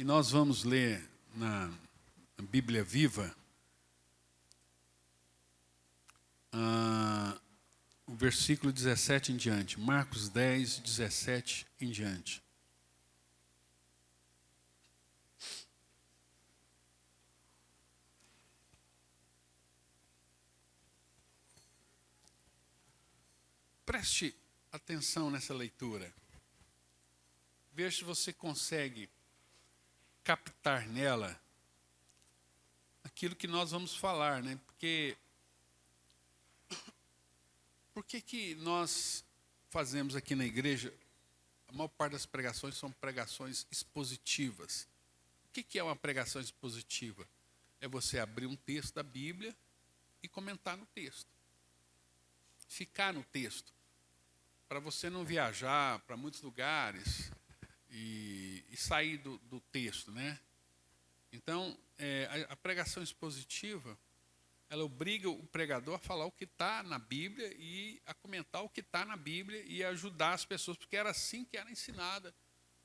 E nós vamos ler na Bíblia Viva o versículo 17 em diante. Marcos 10, 17 em diante. Preste atenção nessa leitura. Veja se você consegue captar nela aquilo que nós vamos falar, né? Por que nós fazemos aqui na igreja, a maior parte das pregações são pregações expositivas. O que é uma pregação expositiva? É você abrir um texto da Bíblia e comentar no texto. Ficar no texto. Para você não viajar para muitos lugares e sair do texto, né? Então, a pregação expositiva, ela obriga o pregador a falar o que está na Bíblia e a comentar o que está na Bíblia e ajudar as pessoas, porque era assim que era ensinada.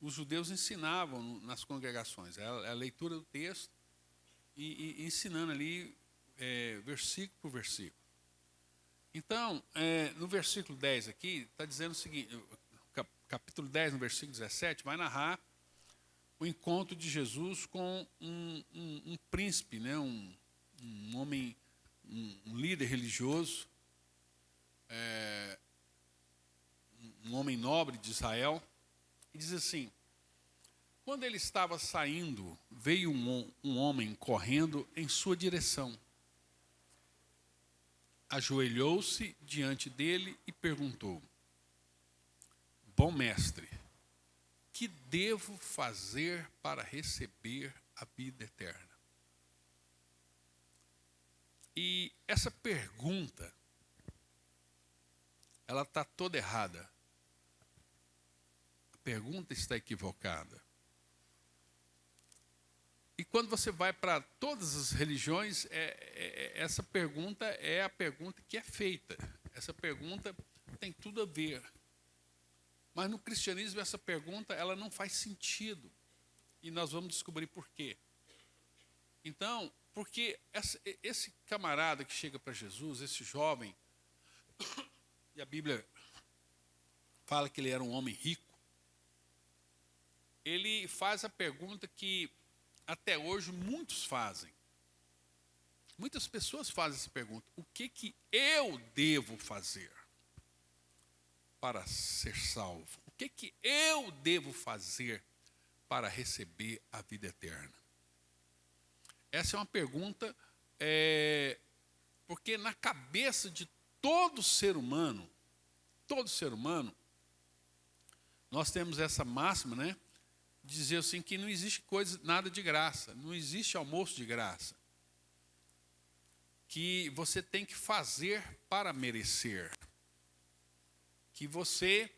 Os judeus ensinavam nas congregações, a leitura do texto e ensinando ali versículo por versículo. Então, no versículo 10 aqui, está dizendo o seguinte, capítulo 10, no versículo 17, vai narrar o encontro de Jesus com um príncipe, né, um homem, um líder religioso, um homem nobre de Israel, e diz assim: quando ele estava saindo, veio um homem correndo em sua direção. Ajoelhou-se diante dele e perguntou: bom mestre, que devo fazer para receber a vida eterna? E essa pergunta, ela está toda errada. A pergunta está equivocada. E quando você vai para todas as religiões, essa pergunta é a pergunta que é feita. Essa pergunta tem tudo a ver. Mas no cristianismo essa pergunta ela não faz sentido. E nós vamos descobrir por quê. Então, porque esse camarada que chega para Jesus, esse jovem, e a Bíblia fala que ele era um homem rico, ele faz a pergunta que até hoje muitos fazem. Muitas pessoas fazem essa pergunta: o que eu devo fazer para ser salvo? O que eu devo fazer para receber a vida eterna? Essa é uma pergunta, porque na cabeça de todo ser humano, nós temos essa máxima, né? Dizer assim que não existe nada de graça, não existe almoço de graça. Que você tem que fazer para merecer. Que você,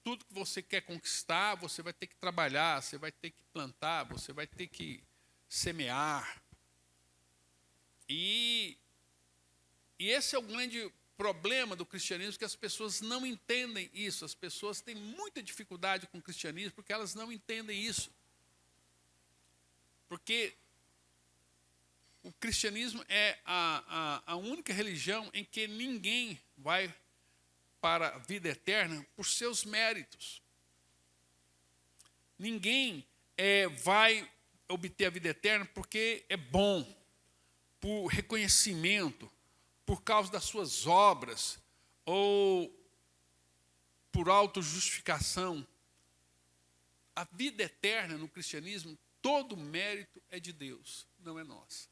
tudo que você quer conquistar, você vai ter que trabalhar, você vai ter que plantar, você vai ter que semear. E esse é o grande problema do cristianismo, que as pessoas não entendem isso. As pessoas têm muita dificuldade com o cristianismo porque elas não entendem isso. Porque o cristianismo é a única religião em que ninguém vai para a vida eterna por seus méritos. Ninguém vai obter a vida eterna porque é bom, por reconhecimento, por causa das suas obras ou por autojustificação. A vida eterna no cristianismo, todo mérito é de Deus, não é nosso.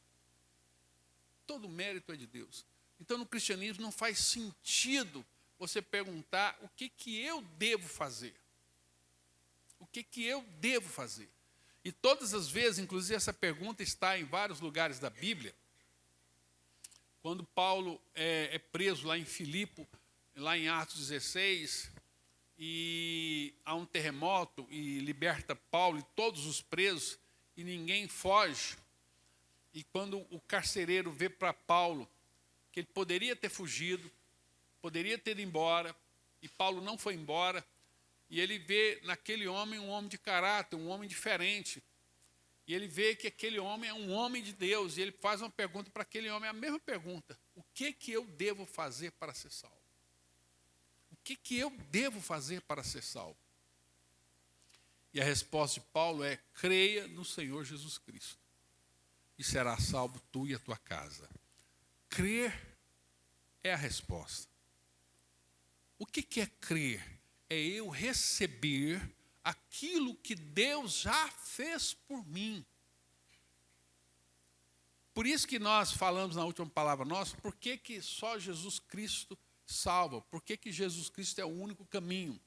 Todo mérito é de Deus. Então, no cristianismo não faz sentido você perguntar o que eu devo fazer. O que eu devo fazer? E todas as vezes, inclusive essa pergunta está em vários lugares da Bíblia. Quando Paulo é preso lá em Filipe, lá em Atos 16, e há um terremoto e liberta Paulo e todos os presos, e ninguém foge. E quando o carcereiro vê para Paulo que ele poderia ter fugido, poderia ter ido embora, e Paulo não foi embora, e ele vê naquele homem um homem de caráter, um homem diferente. E ele vê que aquele homem é um homem de Deus, e ele faz uma pergunta para aquele homem, a mesma pergunta: o que eu devo fazer para ser salvo? O que eu devo fazer para ser salvo? E a resposta de Paulo é: creia no Senhor Jesus Cristo, e será salvo tu e a tua casa. Crer é a resposta. O que é crer? É eu receber aquilo que Deus já fez por mim. Por isso que nós falamos na última palavra nossa, por que só Jesus Cristo salva? Por que Jesus Cristo é o único caminho?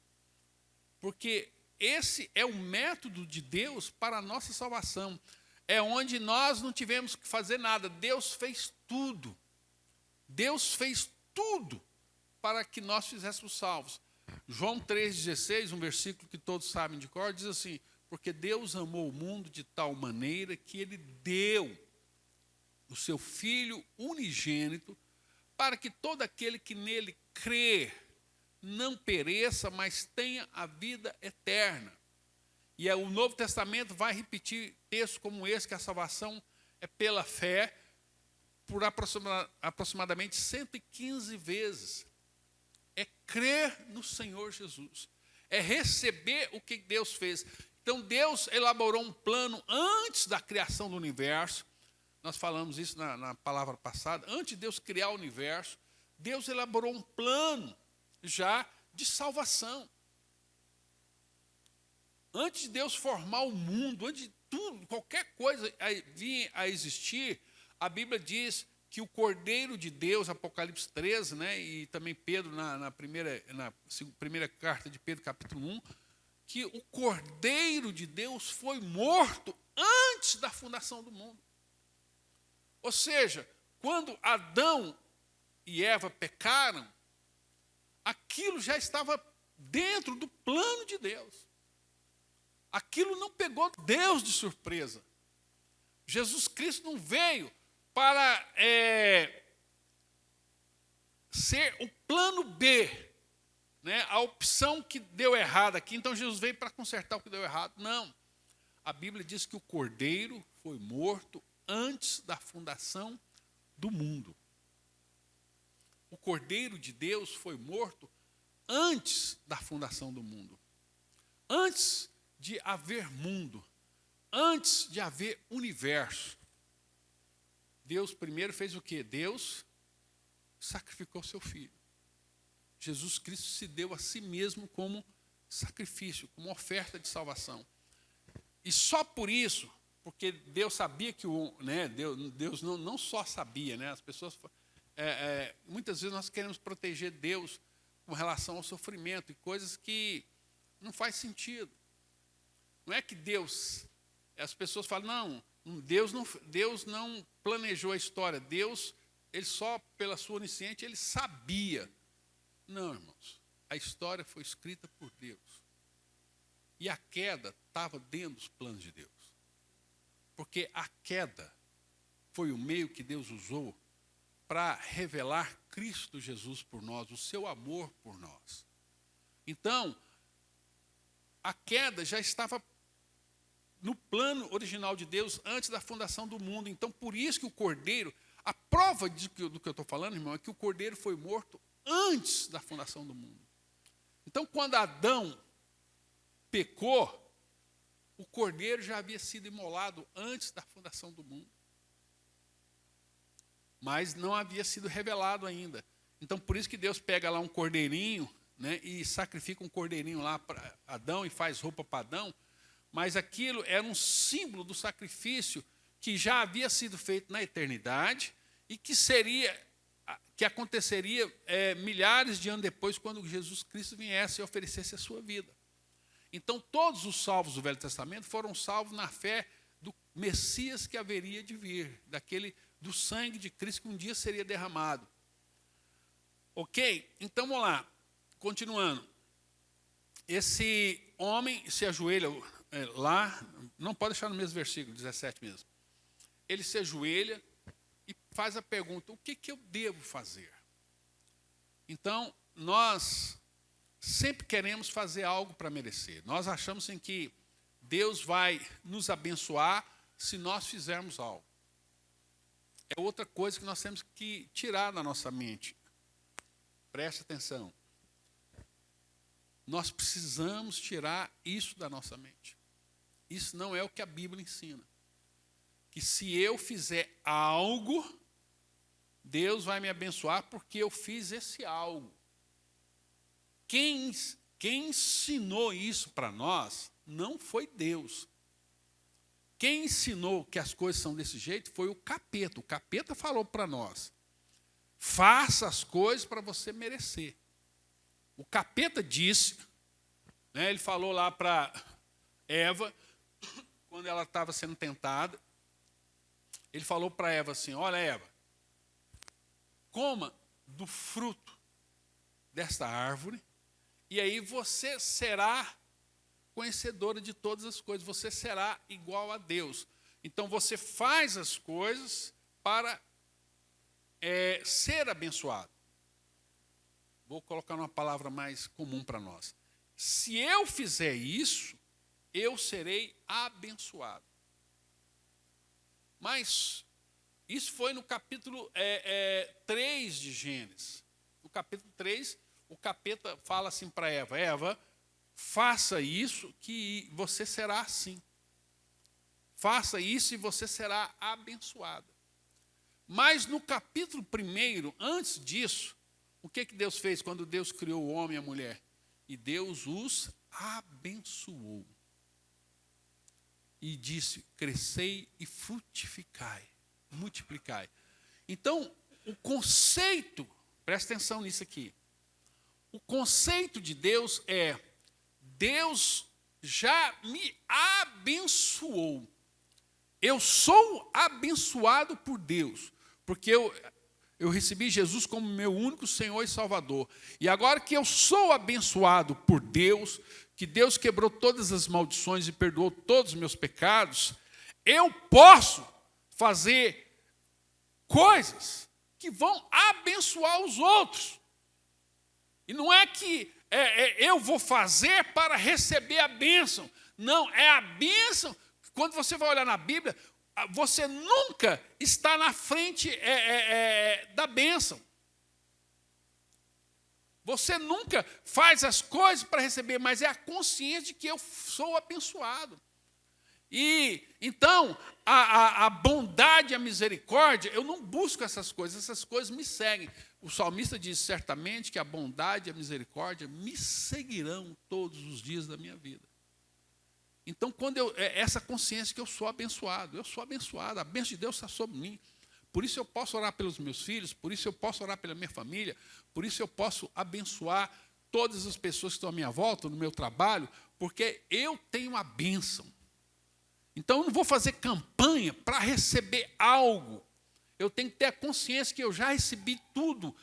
Porque esse é o método de Deus para a nossa salvação. É onde nós não tivemos que fazer nada. Deus fez tudo. Deus fez tudo para que nós fizéssemos salvos. João 3,16, um versículo que todos sabem de cor, diz assim: porque Deus amou o mundo de tal maneira que Ele deu o seu Filho unigênito, para que todo aquele que nele crê não pereça, mas tenha a vida eterna. E o Novo Testamento vai repetir textos como esse, que a salvação é pela fé, por aproximadamente 115 vezes. É crer no Senhor Jesus. É receber o que Deus fez. Então, Deus elaborou um plano antes da criação do universo. Nós falamos isso na palavra passada. Antes de Deus criar o universo, Deus elaborou um plano já de salvação. Antes de Deus formar o mundo, antes de tudo, qualquer coisa vir a existir, a Bíblia diz que o Cordeiro de Deus, Apocalipse 13, né, e também Pedro, na primeira carta de Pedro, capítulo 1, que o Cordeiro de Deus foi morto antes da fundação do mundo. Ou seja, quando Adão e Eva pecaram, aquilo já estava dentro do plano de Deus. Aquilo não pegou Deus de surpresa. Jesus Cristo não veio para ser o plano B, né, a opção que deu errado aqui. Então Jesus veio para consertar o que deu errado. Não. A Bíblia diz que o Cordeiro foi morto antes da fundação do mundo. O Cordeiro de Deus foi morto antes da fundação do mundo. Antes de haver mundo. Antes de haver universo. Deus primeiro fez o quê? Deus sacrificou seu Filho. Jesus Cristo se deu a si mesmo como sacrifício, como oferta de salvação. E só por isso, porque Deus sabia que Deus não só sabia, né? As pessoas, muitas vezes nós queremos proteger Deus com relação ao sofrimento e coisas que não faz sentido. Não é que Deus, as pessoas falam, Deus não planejou a história, Deus, ele só pela sua onisciência, ele sabia. Não, irmãos, a história foi escrita por Deus. E a queda estava dentro dos planos de Deus. Porque a queda foi o meio que Deus usou para revelar Cristo Jesus por nós, o seu amor por nós. Então, a queda já estava no plano original de Deus antes da fundação do mundo. Então, por isso que o Cordeiro, a prova do que eu estou falando, irmão, é que o Cordeiro foi morto antes da fundação do mundo. Então, quando Adão pecou, o Cordeiro já havia sido imolado antes da fundação do mundo. Mas não havia sido revelado ainda. Então, por isso que Deus pega lá um cordeirinho, né, e sacrifica um cordeirinho lá para Adão e faz roupa para Adão. Mas aquilo era um símbolo do sacrifício que já havia sido feito na eternidade e que aconteceria milhares de anos depois, quando Jesus Cristo viesse e oferecesse a sua vida. Então, todos os salvos do Velho Testamento foram salvos na fé do Messias que haveria de vir, do sangue de Cristo que um dia seria derramado. Ok? Então, vamos lá. Continuando. Esse homem se ajoelha lá, não pode deixar no mesmo versículo, 17 mesmo. Ele se ajoelha e faz a pergunta: o que eu devo fazer? Então, nós sempre queremos fazer algo para merecer. Nós achamos em que Deus vai nos abençoar se nós fizermos algo. É outra coisa que nós temos que tirar da nossa mente. Preste atenção. Nós precisamos tirar isso da nossa mente. Isso não é o que a Bíblia ensina. Que se eu fizer algo, Deus vai me abençoar porque eu fiz esse algo. Quem ensinou isso para nós não foi Deus. Quem ensinou que as coisas são desse jeito foi o capeta. O capeta falou para nós: faça as coisas para você merecer. O capeta disse, né, ele falou lá para Eva, quando ela estava sendo tentada, ele falou para Eva assim: olha, Eva, coma do fruto desta árvore, e aí você será conhecedora de todas as coisas, você será igual a Deus. Então você faz as coisas para ser abençoado. Vou colocar uma palavra mais comum para nós. Se eu fizer isso, eu serei abençoado. Mas isso foi no capítulo 3 de Gênesis. No capítulo 3, o capeta fala assim para Eva: Eva, faça isso que você será assim. Faça isso e você será abençoada. Mas no capítulo 1, antes disso, o que Deus fez quando Deus criou o homem e a mulher? E Deus os abençoou. E disse: crescei e frutificai, multiplicai. Então, o conceito, presta atenção nisso aqui. O conceito de Deus é: Deus já me abençoou. Eu sou abençoado por Deus, porque eu recebi Jesus como meu único Senhor e Salvador. E agora que eu sou abençoado por Deus, que Deus quebrou todas as maldições e perdoou todos os meus pecados, eu posso fazer coisas que vão abençoar os outros. E não é que eu vou fazer para receber a bênção. Não, é a bênção. Quando você vai olhar na Bíblia, você nunca está na frente da bênção. Você nunca faz as coisas para receber, mas é a consciência de que eu sou abençoado. E então, a bondade e a misericórdia, eu não busco essas coisas me seguem. O salmista diz: certamente que a bondade e a misericórdia me seguirão todos os dias da minha vida. Então, quando essa consciência que eu sou abençoado, a bênção de Deus está sobre mim. Por isso eu posso orar pelos meus filhos, por isso eu posso orar pela minha família, por isso eu posso abençoar todas as pessoas que estão à minha volta, no meu trabalho, porque eu tenho a bênção. Então, eu não vou fazer campanha para receber algo. Eu tenho que ter a consciência que eu já recebi tudo.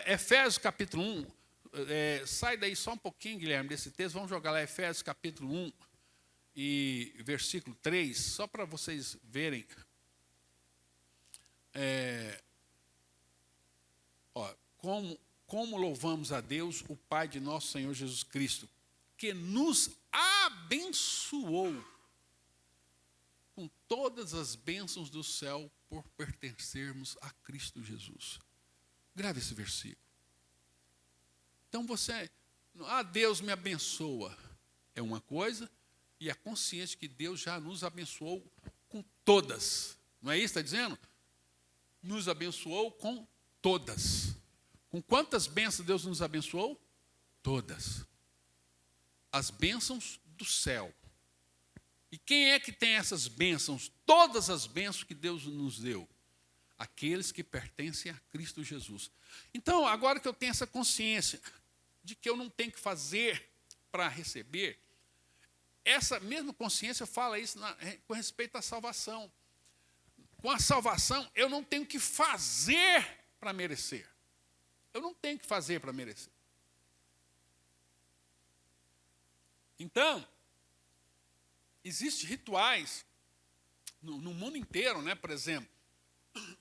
Efésios capítulo 1, sai daí só um pouquinho, Guilherme, desse texto, vamos jogar lá Efésios capítulo 1 e versículo 3, só para vocês verem. Como louvamos a Deus, o Pai de nosso Senhor Jesus Cristo, que nos abençoou com todas as bênçãos do céu por pertencermos a Cristo Jesus. Grave esse versículo. Então Deus me abençoa, é uma coisa, e a consciência que Deus já nos abençoou com todas. Não é isso que está dizendo? Nos abençoou com todas. Com quantas bênçãos Deus nos abençoou? Todas. As bênçãos do céu. E quem é que tem essas bênçãos? Todas as bênçãos que Deus nos deu. Aqueles que pertencem a Cristo Jesus. Então, agora que eu tenho essa consciência de que eu não tenho que fazer para receber, essa mesma consciência fala isso com respeito à salvação. Com a salvação, eu não tenho que fazer para merecer. Eu não tenho que fazer para merecer. Então, existem rituais no mundo inteiro, né? Por exemplo,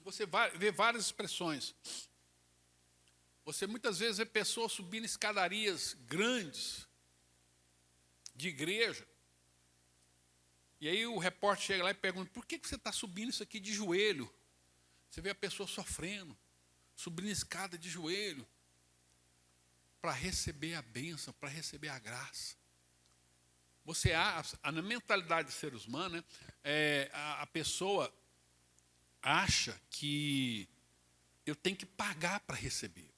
você vê várias expressões. Você muitas vezes vê pessoas subindo escadarias grandes de igreja. E aí o repórter chega lá e pergunta, por que você está subindo isso aqui de joelho? Você vê a pessoa sofrendo, subindo escada de joelho, para receber a bênção, para receber a graça. Na mentalidade de seres humanos, né, a pessoa acha que eu tenho que pagar para receber.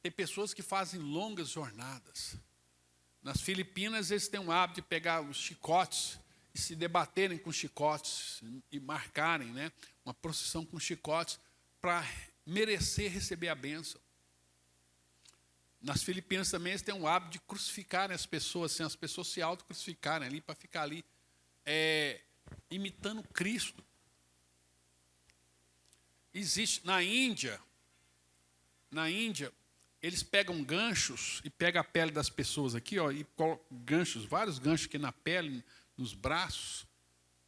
Tem pessoas que fazem longas jornadas. Nas Filipinas, eles têm um hábito de pegar os chicotes e se debaterem com chicotes e marcarem, né, uma procissão com chicotes para merecer receber a bênção. Nas Filipinas também eles têm um hábito de crucificarem as pessoas, assim, as pessoas se autocrucificarem ali, para ficar ali imitando Cristo. Existe na Índia, eles pegam ganchos e pegam a pele das pessoas aqui, ó, e colocam ganchos, vários ganchos aqui na pele, nos braços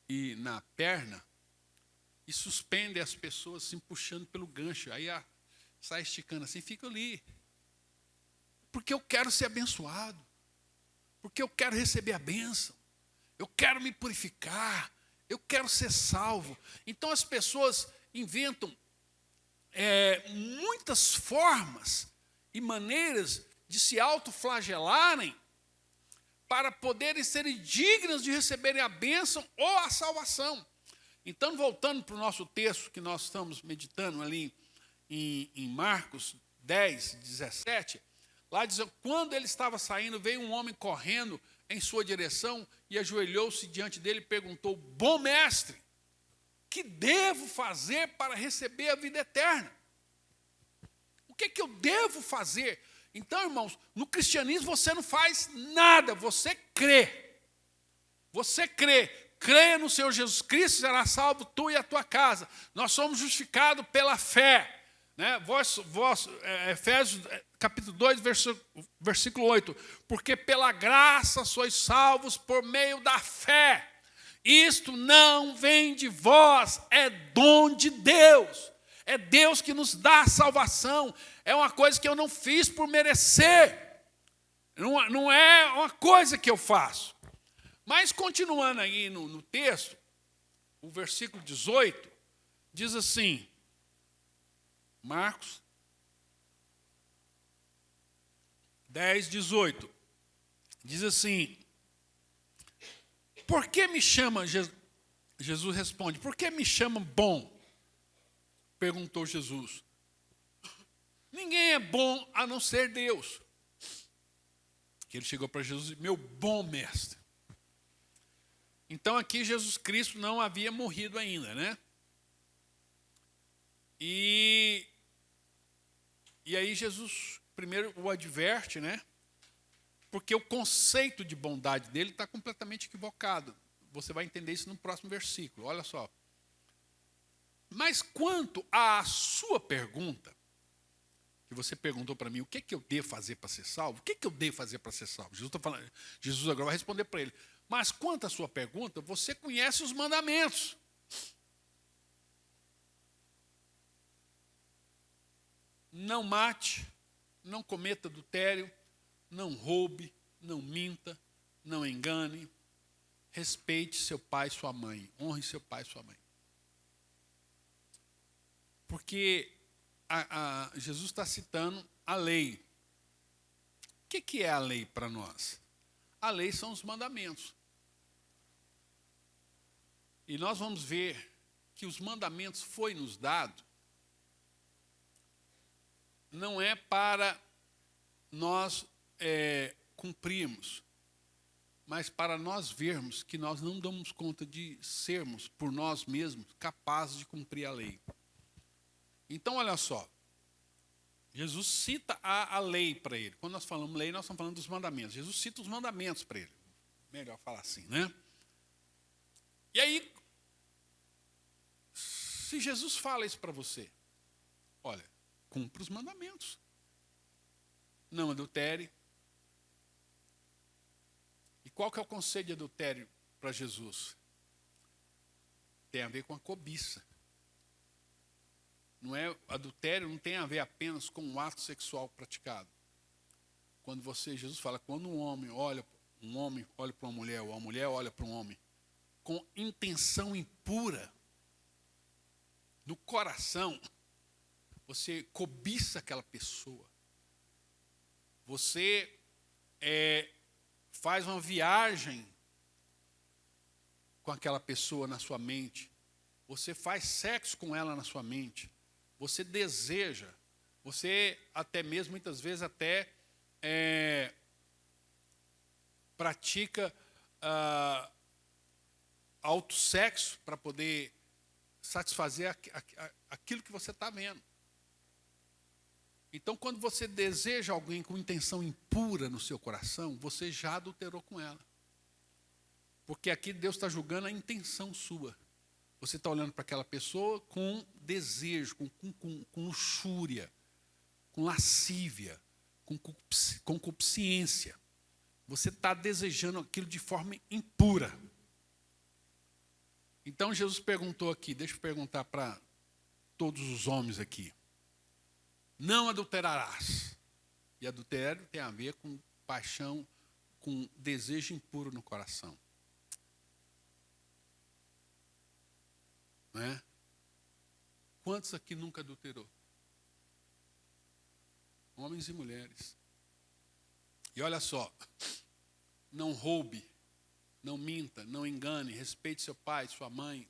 e na perna, e suspendem as pessoas assim, puxando pelo gancho. Aí sai esticando assim, fica ali. Porque eu quero ser abençoado. Porque eu quero receber a bênção. Eu quero me purificar. Eu quero ser salvo. Então as pessoas inventam muitas formas e maneiras de se autoflagelarem para poderem serem dignas de receberem a bênção ou a salvação. Então, voltando para o nosso texto que nós estamos meditando ali em Marcos 10, 17, lá diz, quando ele estava saindo, veio um homem correndo em sua direção e ajoelhou-se diante dele e perguntou, bom mestre, que devo fazer para receber a vida eterna? O que eu devo fazer? Então, irmãos, no cristianismo você não faz nada, você crê. Você crê. Creia no Senhor Jesus Cristo, será salvo tu e a tua casa. Nós somos justificados pela fé. Né? Efésios capítulo 2, versículo 8. Porque pela graça sois salvos por meio da fé. Isto não vem de vós, é dom de Deus. É Deus que nos dá a salvação. É uma coisa que eu não fiz por merecer. Não é uma coisa que eu faço. Mas continuando aí no texto, o versículo 18, diz assim, Marcos 10, 18, diz assim, por que me chama, Jesus responde, por que me chamam bom? Perguntou Jesus. Ninguém é bom a não ser Deus. Que ele chegou para Jesus e disse, meu bom mestre. Então aqui Jesus Cristo não havia morrido ainda, né? E aí Jesus primeiro o adverte, né? Porque o conceito de bondade dele está completamente equivocado. Você vai entender isso no próximo versículo, olha só. Mas quanto à sua pergunta, que você perguntou para mim, o que eu devo fazer para ser salvo? O que eu devo fazer para ser salvo? Jesus agora vai responder para ele. Mas quanto à sua pergunta, você conhece os mandamentos. Não mate, não cometa adultério, não roube, não minta, não engane, respeite seu pai e sua mãe, honre seu pai e sua mãe. Porque Jesus está citando a lei. O que é a lei para nós? A lei são os mandamentos. E nós vamos ver que os mandamentos foi nos dado não é para nós cumprirmos, mas para nós vermos que nós não damos conta de sermos, por nós mesmos, capazes de cumprir a lei. Então, olha só, Jesus cita a lei para ele. Quando nós falamos lei, nós estamos falando dos mandamentos. Jesus cita os mandamentos para ele. Melhor falar assim, né? E aí, se Jesus fala isso para você, olha, cumpra os mandamentos. Não adultere. E qual que é o conceito de adultério para Jesus? Tem a ver com a cobiça. Não é, adultério não tem a ver apenas com o ato sexual praticado. Quando Jesus fala, quando um homem olha para uma mulher, ou a mulher olha para um homem, com intenção impura, no coração, você cobiça aquela pessoa. Você faz uma viagem com aquela pessoa na sua mente. Você faz sexo com ela na sua mente. Você deseja. Você até mesmo, muitas vezes, até pratica autossexo para poder satisfazer aquilo que você está vendo. Então, quando você deseja alguém com intenção impura no seu coração, você já adulterou com ela. Porque aqui Deus está julgando a intenção sua. Você está olhando para aquela pessoa com desejo, com luxúria, com lascívia, com concupiscência. Você está desejando aquilo de forma impura. Então Jesus perguntou aqui, deixa eu perguntar para todos os homens aqui. Não adulterarás. E adultério tem a ver com paixão, com desejo impuro no coração. Não é? Quantos aqui nunca adulterou? Homens e mulheres. E olha só, não roube, não minta, não engane, respeite seu pai, sua mãe.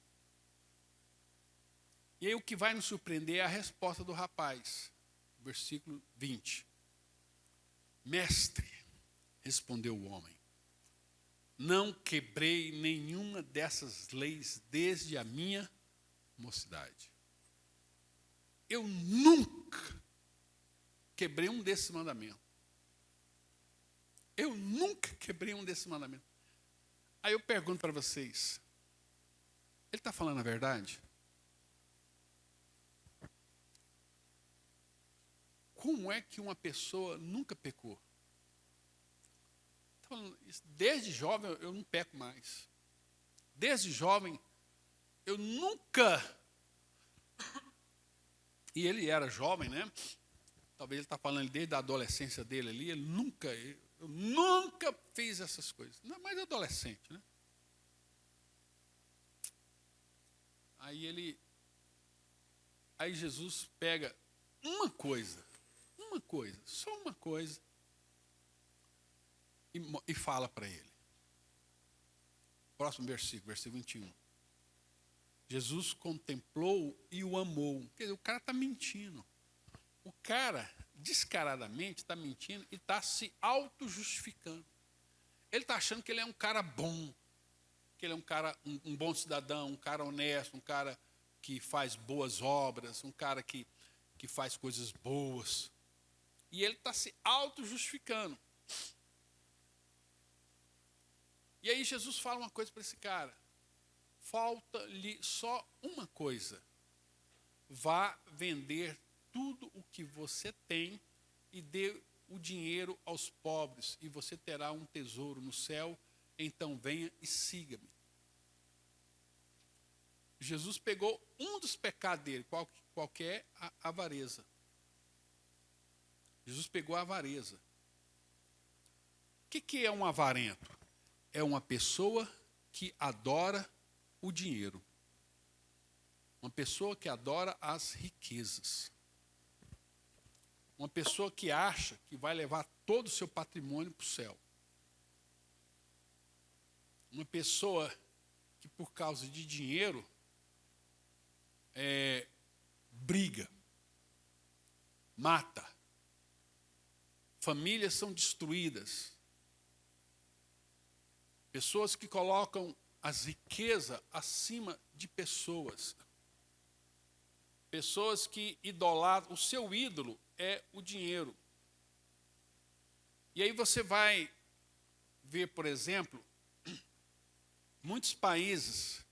E aí o que vai nos surpreender é a resposta do rapaz. Versículo 20. Mestre, respondeu o homem, não quebrei nenhuma dessas leis desde a minha mocidade. Eu nunca quebrei um desses mandamentos. Eu nunca quebrei um desses mandamentos. Aí eu pergunto para vocês, ele está falando a verdade? Como é que uma pessoa nunca pecou? Desde jovem eu não peco mais. Desde jovem eu nunca. E ele era jovem, né? Talvez ele está falando desde a adolescência dele ali. Eu nunca fiz essas coisas. Não é mais adolescente, né? Aí Jesus pega uma coisa, só uma coisa, e fala para ele. Próximo versículo 21. Jesus contemplou e o amou. Quer dizer, o cara está mentindo. O cara, descaradamente, está mentindo e está se auto-justificando. Ele está achando que ele é um cara bom, que ele é um cara, um bom cidadão, um cara honesto, um cara que faz boas obras, um cara que faz coisas boas. E ele está se auto-justificando. E aí Jesus fala uma coisa para esse cara. Falta-lhe só uma coisa. Vá vender tudo o que você tem e dê o dinheiro aos pobres, e você terá um tesouro no céu. Então venha e siga-me. Jesus pegou um dos pecados dele, qual que é? A avareza. Jesus pegou a avareza. O que é um avarento? É uma pessoa que adora o dinheiro. Uma pessoa que adora as riquezas. Uma pessoa que acha que vai levar todo o seu patrimônio para o céu. Uma pessoa que, por causa de dinheiro, briga, mata. Famílias são destruídas. Pessoas que colocam as riquezas acima de pessoas. Pessoas que idolatram, o seu ídolo é o dinheiro. E aí você vai ver, por exemplo, muitos países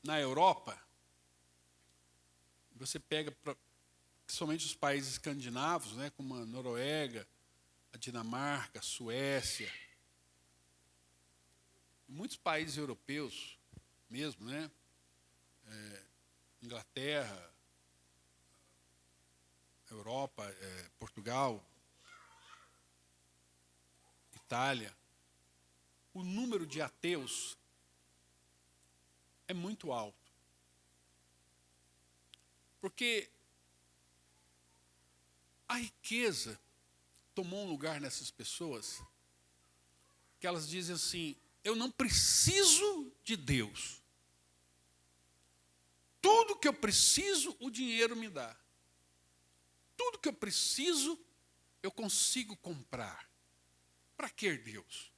na Europa, você pega principalmente os países escandinavos, né, como a Noruega, a Dinamarca, a Suécia, muitos países europeus mesmo, né, Inglaterra, Europa, Portugal, Itália, o número de ateus é muito alto. Porque a riqueza tomou um lugar nessas pessoas que elas dizem assim: eu não preciso de Deus. Tudo que eu preciso, o dinheiro me dá. Tudo que eu preciso, eu consigo comprar. Para que Deus?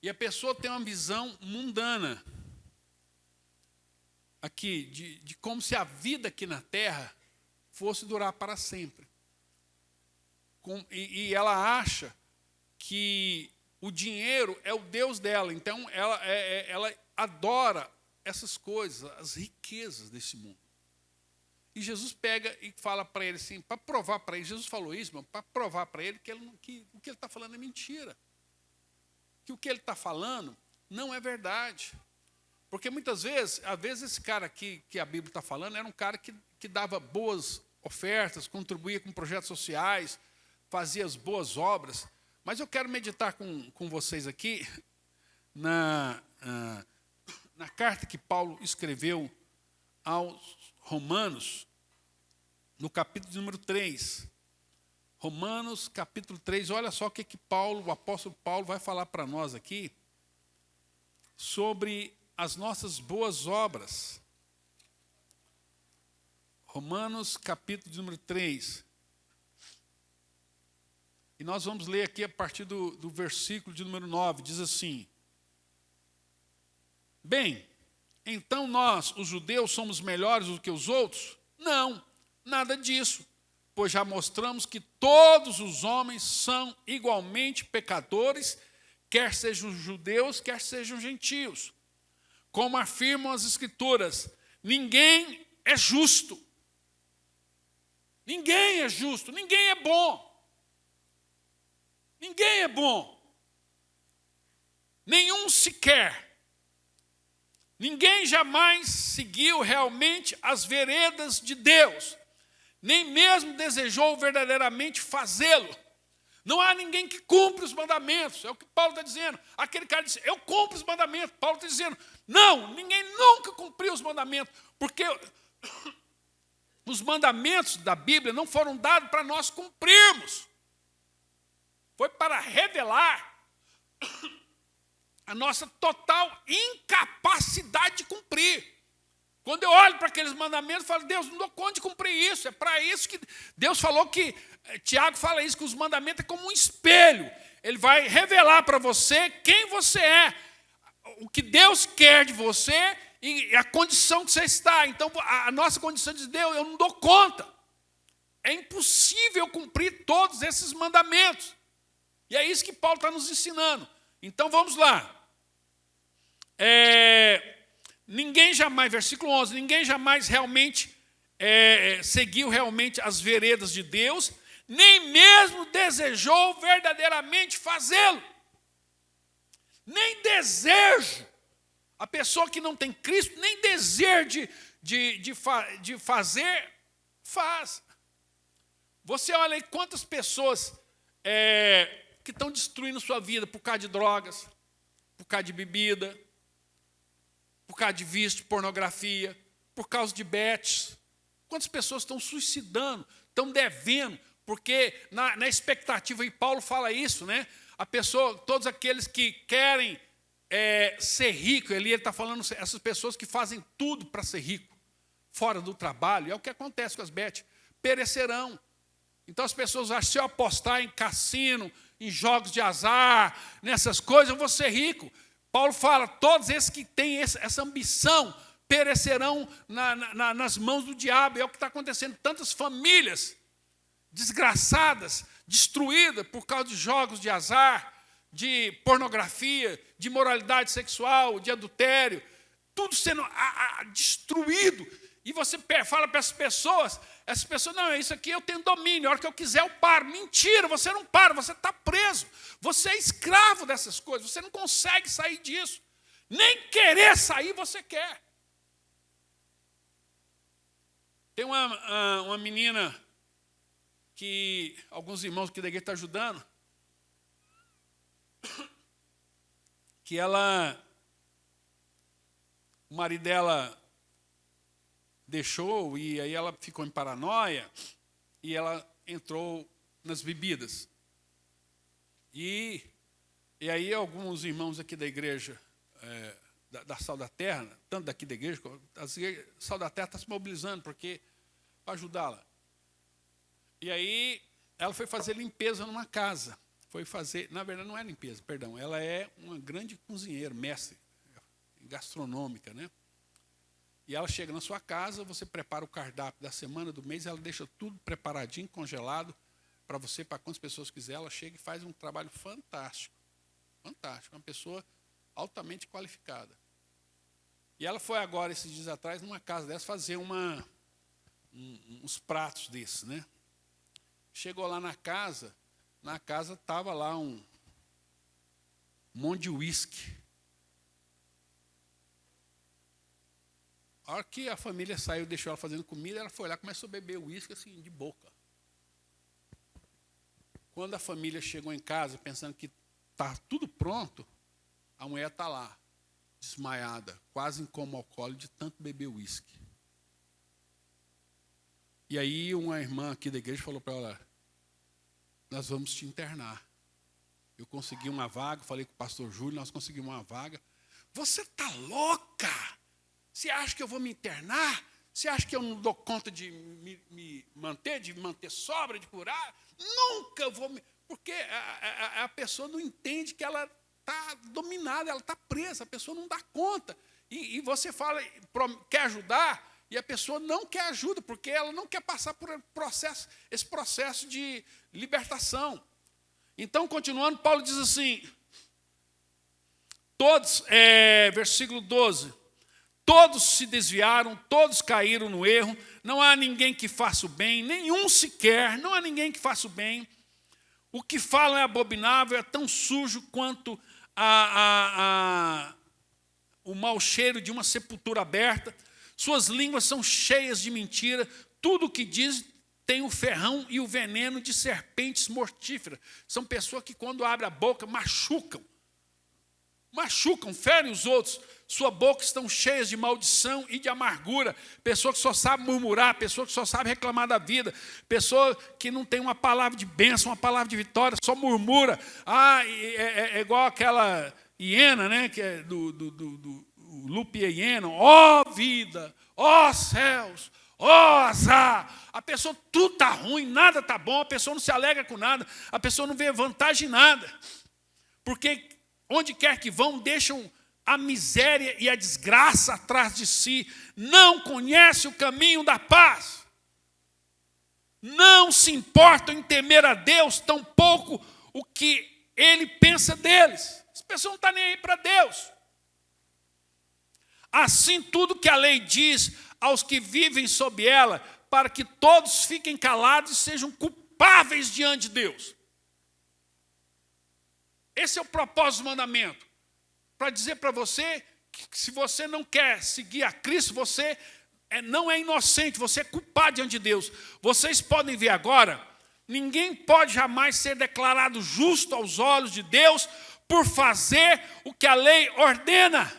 E a pessoa tem uma visão mundana aqui, de como se a vida aqui na Terra fosse durar para sempre. E ela acha que o dinheiro é o Deus dela, então ela adora essas coisas, as riquezas desse mundo. E Jesus pega e fala para ele assim, para provar para ele, Jesus falou isso, para provar para ele que o que ele está falando é mentira. Que o que ele está falando não é verdade. Porque muitas vezes, às vezes esse cara aqui que a Bíblia está falando era um cara que dava boas ofertas, contribuía com projetos sociais, fazia as boas obras. Mas eu quero meditar com vocês aqui na carta que Paulo escreveu aos Romanos, no capítulo número 3. Romanos, capítulo 3, olha só o que o apóstolo Paulo vai falar para nós aqui sobre as nossas boas obras. Romanos, capítulo número 3. E nós vamos ler aqui a partir do versículo de número 9, diz assim: bem, então nós, os judeus, somos melhores do que os outros? Não, nada disso. Pois já mostramos que todos os homens são igualmente pecadores, quer sejam judeus, quer sejam gentios. Como afirmam as Escrituras, ninguém é justo. Ninguém é justo, ninguém é bom. Ninguém é bom. Nenhum sequer. Ninguém jamais seguiu realmente as veredas de Deus. Nem mesmo desejou verdadeiramente fazê-lo. Não há ninguém que cumpre os mandamentos. É o que Paulo está dizendo. Aquele cara disse, eu cumpro os mandamentos. Paulo está dizendo, não, ninguém nunca cumpriu os mandamentos. Porque os mandamentos da Bíblia não foram dados para nós cumprirmos. Foi para revelar a nossa total incapacidade de cumprir. Quando eu olho para aqueles mandamentos, eu falo, Deus, não dou conta de cumprir isso. É para isso que Deus falou que, Tiago fala isso, que os mandamentos é como um espelho. Ele vai revelar para você quem você é, o que Deus quer de você e a condição que você está. Então, a nossa condição de Deus, eu não dou conta. É impossível cumprir todos esses mandamentos. E é isso que Paulo está nos ensinando. Então, vamos lá. Ninguém jamais, versículo 11, ninguém jamais realmente seguiu realmente as veredas de Deus, nem mesmo desejou verdadeiramente fazê-lo. Nem desejo. A pessoa que não tem Cristo, nem desejo de fazer, faz. Você olha aí quantas pessoas que estão destruindo sua vida por causa de drogas, por causa de bebida, por causa de vício, de pornografia, por causa de bets. Quantas pessoas estão suicidando, estão devendo, porque na expectativa, e Paulo fala isso, né? A pessoa, todos aqueles que querem ser rico, ele está falando, essas pessoas que fazem tudo para ser rico, fora do trabalho, é o que acontece com as bets, perecerão. Então as pessoas acham que se eu apostar em cassino, em jogos de azar, nessas coisas, eu vou ser rico. Paulo fala, todos esses que têm essa ambição perecerão nas mãos do diabo. É o que está acontecendo. Tantas famílias desgraçadas, destruídas por causa de jogos de azar, de pornografia, de imoralidade sexual, de adultério, tudo sendo destruído. E você fala para essas pessoas, não, isso aqui eu tenho domínio, a hora que eu quiser eu paro. Mentira, você não para, você está preso. Você é escravo dessas coisas, você não consegue sair disso. Nem querer sair você quer. Tem uma menina que alguns irmãos aqui da igreja estão ajudando, que o marido dela deixou, e aí ela ficou em paranoia, e ela entrou nas bebidas. E aí alguns irmãos aqui da igreja, da Sal da Terra, tanto daqui da igreja, Sal da Terra está se mobilizando para ajudá-la. E aí ela foi fazer limpeza numa casa. Na verdade não é limpeza, perdão, ela é uma grande cozinheira, mestre, gastronômica, né? E ela chega na sua casa, você prepara o cardápio da semana, do mês, ela deixa tudo preparadinho, congelado, para você, para quantas pessoas quiser, ela chega e faz um trabalho fantástico. Fantástico, uma pessoa altamente qualificada. E ela foi agora, esses dias atrás, numa casa dessa, fazer uns pratos desses, né? Chegou lá na casa estava lá um monte de uísque. A hora que a família saiu, deixou ela fazendo comida, ela foi lá e começou a beber uísque assim, de boca. Quando a família chegou em casa, pensando que está tudo pronto, a mulher está lá, desmaiada, quase em coma alcoólico de tanto beber uísque. E aí uma irmã aqui da igreja falou para ela, nós vamos te internar. Eu consegui uma vaga, falei com o pastor Júlio, nós conseguimos uma vaga. Você está louca? Você acha que eu vou me internar? Você acha que eu não dou conta de me manter, de manter sobra, de curar? Nunca vou me... Porque a pessoa não entende que ela está dominada, ela está presa, a pessoa não dá conta. E você fala, quer ajudar, e a pessoa não quer ajuda, porque ela não quer passar por esse processo de libertação. Então, continuando, Paulo diz assim, versículo 12, todos se desviaram, todos caíram no erro, não há ninguém que faça o bem, nenhum sequer, não há ninguém que faça o bem. O que falam é abominável, é tão sujo quanto o mau cheiro de uma sepultura aberta. Suas línguas são cheias de mentira, tudo o que diz tem o ferrão e o veneno de serpentes mortíferas. São pessoas que, quando abrem a boca, machucam, ferem os outros. Sua boca estão cheias de maldição e de amargura. Pessoa que só sabe murmurar, pessoa que só sabe reclamar da vida, pessoa que não tem uma palavra de bênção, uma palavra de vitória, só murmura. É igual aquela hiena, né, que é do Lupe hiena. Ó vida, ó céus, ó azar. A pessoa tudo está ruim, nada está bom, a pessoa não se alegra com nada, a pessoa não vê vantagem em nada. Porque onde quer que vão, deixam a miséria e a desgraça atrás de si, não conhece o caminho da paz, não se importam em temer a Deus, tampouco o que Ele pensa deles. As pessoas não estão nem aí para Deus. Assim, tudo que a lei diz aos que vivem sob ela, para que todos fiquem calados e sejam culpáveis diante de Deus. Esse é o propósito do mandamento. Para dizer para você que se você não quer seguir a Cristo, você não é inocente, você é culpado diante de Deus. Vocês podem ver agora, ninguém pode jamais ser declarado justo aos olhos de Deus por fazer o que a lei ordena.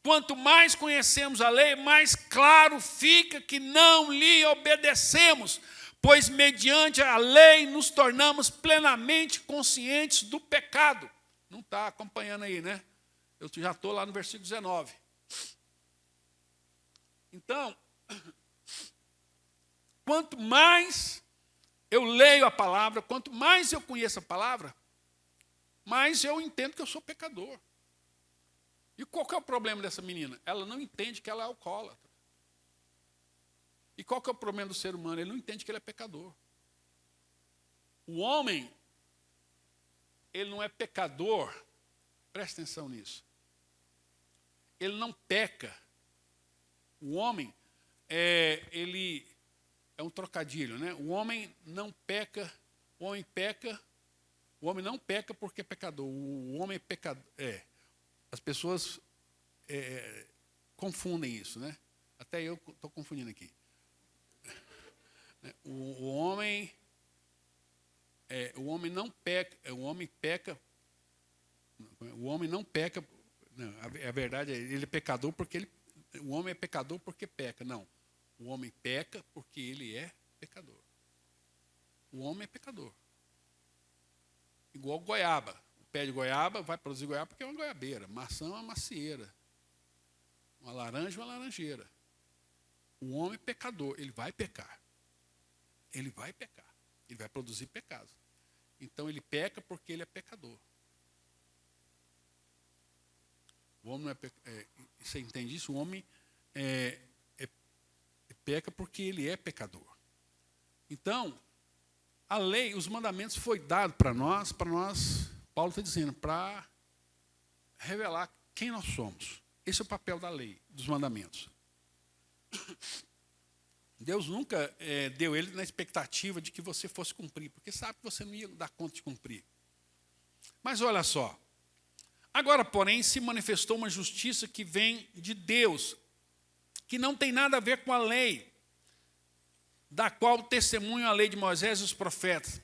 Quanto mais conhecemos a lei, mais claro fica que não lhe obedecemos, pois mediante a lei nos tornamos plenamente conscientes do pecado. Não está acompanhando aí, né? Eu já estou lá no versículo 19. Então, quanto mais eu leio a palavra, quanto mais eu conheço a palavra, mais eu entendo que eu sou pecador. E qual que é o problema dessa menina? Ela não entende que ela é alcoólatra. E qual que é o problema do ser humano? Ele não entende que ele é pecador. O homem, ele não é pecador, presta atenção nisso. Ele não peca. O homem, ele é um trocadilho, né? O homem não peca, o homem não peca porque é pecador. O homem é pecador. As pessoas confundem isso, né? Até eu estou confundindo aqui. O homem não peca, o homem peca. O homem não peca. Não, a verdade é ele é pecador porque o homem é pecador porque peca. Não, o homem peca porque ele é pecador. O homem é pecador. Igual goiaba. O pé de goiaba vai produzir goiaba porque é uma goiabeira. Maçã é uma macieira. Uma laranja é uma laranjeira. O homem é pecador, ele vai pecar. Ele vai pecar. Ele vai produzir pecado. Então ele peca porque ele é pecador. O homem não é você entende isso? O homem peca porque ele é pecador. Então, a lei, os mandamentos foi dado para nós, Paulo está dizendo, para revelar quem nós somos. Esse é o papel da lei, dos mandamentos. Deus nunca deu ele na expectativa de que você fosse cumprir, porque sabe que você não ia dar conta de cumprir. Mas olha só, agora, porém, se manifestou uma justiça que vem de Deus, que não tem nada a ver com a lei, da qual testemunham a lei de Moisés e os profetas.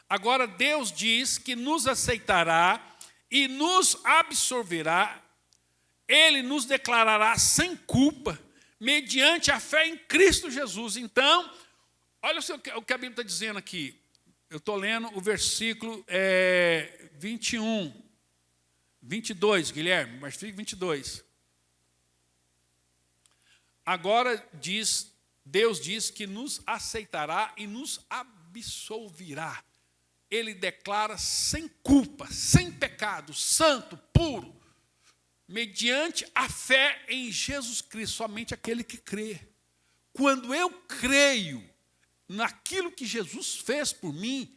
Agora Deus diz que nos aceitará e nos absolverá, Ele nos declarará sem culpa, mediante a fé em Cristo Jesus. Então, olha o que a Bíblia está dizendo aqui. Eu estou lendo o versículo 22, Guilherme, versículo 22. Agora Deus diz que nos aceitará e nos absolverá. Ele declara sem culpa, sem pecado, santo, puro, mediante a fé em Jesus Cristo, somente aquele que crê. Quando eu creio naquilo que Jesus fez por mim,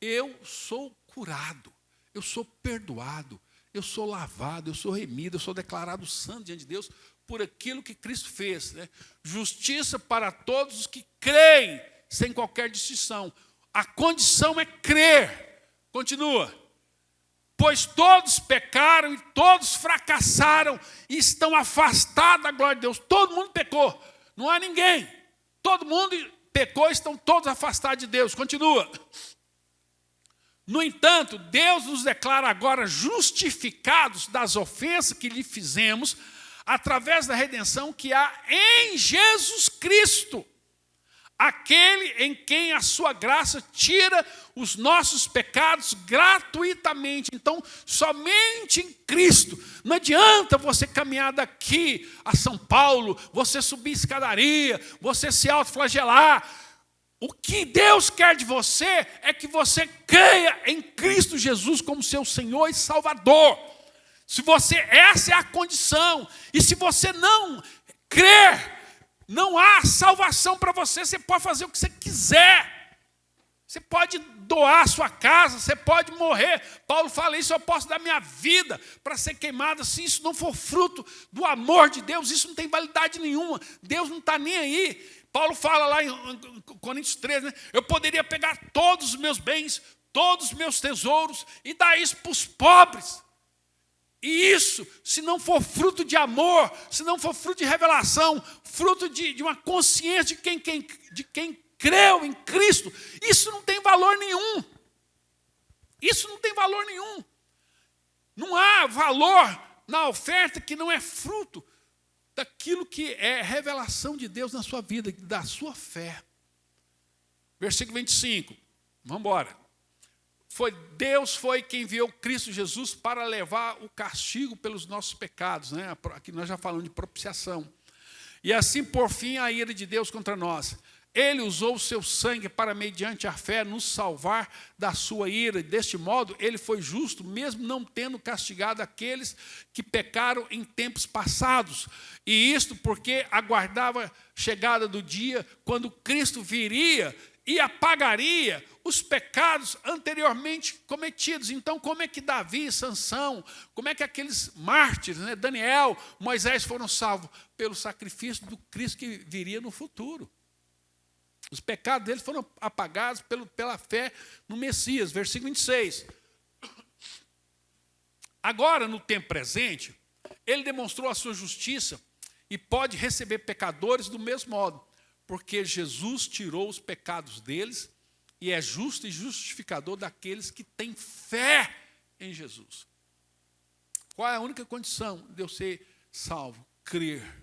eu sou curado, eu sou perdoado, eu sou lavado, eu sou remido, eu sou declarado santo diante de Deus por aquilo que Cristo fez. Né? Justiça para todos os que creem, sem qualquer distinção. A condição é crer. Continua. Pois todos pecaram e todos fracassaram e estão afastados da glória de Deus. Todo mundo pecou. Não há ninguém. Todo mundo pecou e estão todos afastados de Deus. Continua. No entanto, Deus nos declara agora justificados das ofensas que lhe fizemos, através da redenção que há em Jesus Cristo, aquele em quem a sua graça tira os nossos pecados gratuitamente. Então, somente em Cristo. Não adianta você caminhar daqui a São Paulo, você subir escadaria, você se autoflagelar. O que Deus quer de você é que você creia em Cristo Jesus como seu Senhor e Salvador. Essa é a condição. E se você não crer, não há salvação para você. Você pode fazer o que você quiser. Você pode doar a sua casa, você pode morrer. Paulo fala isso, eu posso dar minha vida para ser queimado. Se isso não for fruto do amor de Deus, isso não tem validade nenhuma. Deus não está nem aí. Paulo fala lá em Coríntios 13, né? Eu poderia pegar todos os meus bens, todos os meus tesouros e dar isso para os pobres. E isso, se não for fruto de amor, se não for fruto de revelação, fruto de uma consciência de quem creu em Cristo, isso não tem valor nenhum. Isso não tem valor nenhum. Não há valor na oferta que não é fruto daquilo que é revelação de Deus na sua vida, da sua fé. Versículo 25, vamos embora. Deus foi quem enviou Cristo Jesus para levar o castigo pelos nossos pecados. Né? Aqui nós já falamos de propiciação. E assim, por fim, a ira de Deus contra nós. Ele usou o seu sangue para, mediante a fé, nos salvar da sua ira. Deste modo, ele foi justo, mesmo não tendo castigado aqueles que pecaram em tempos passados. E isto porque aguardava a chegada do dia quando Cristo viria e apagaria os pecados anteriormente cometidos. Então, como é que Davi, Sansão, como é que aqueles mártires, né, Daniel, Moisés foram salvos? Pelo sacrifício do Cristo que viria no futuro. Os pecados deles foram apagados pela fé no Messias. Versículo 26. Agora, no tempo presente, ele demonstrou a sua justiça e pode receber pecadores do mesmo modo, porque Jesus tirou os pecados deles e é justo e justificador daqueles que têm fé em Jesus. Qual é a única condição de eu ser salvo? Crer.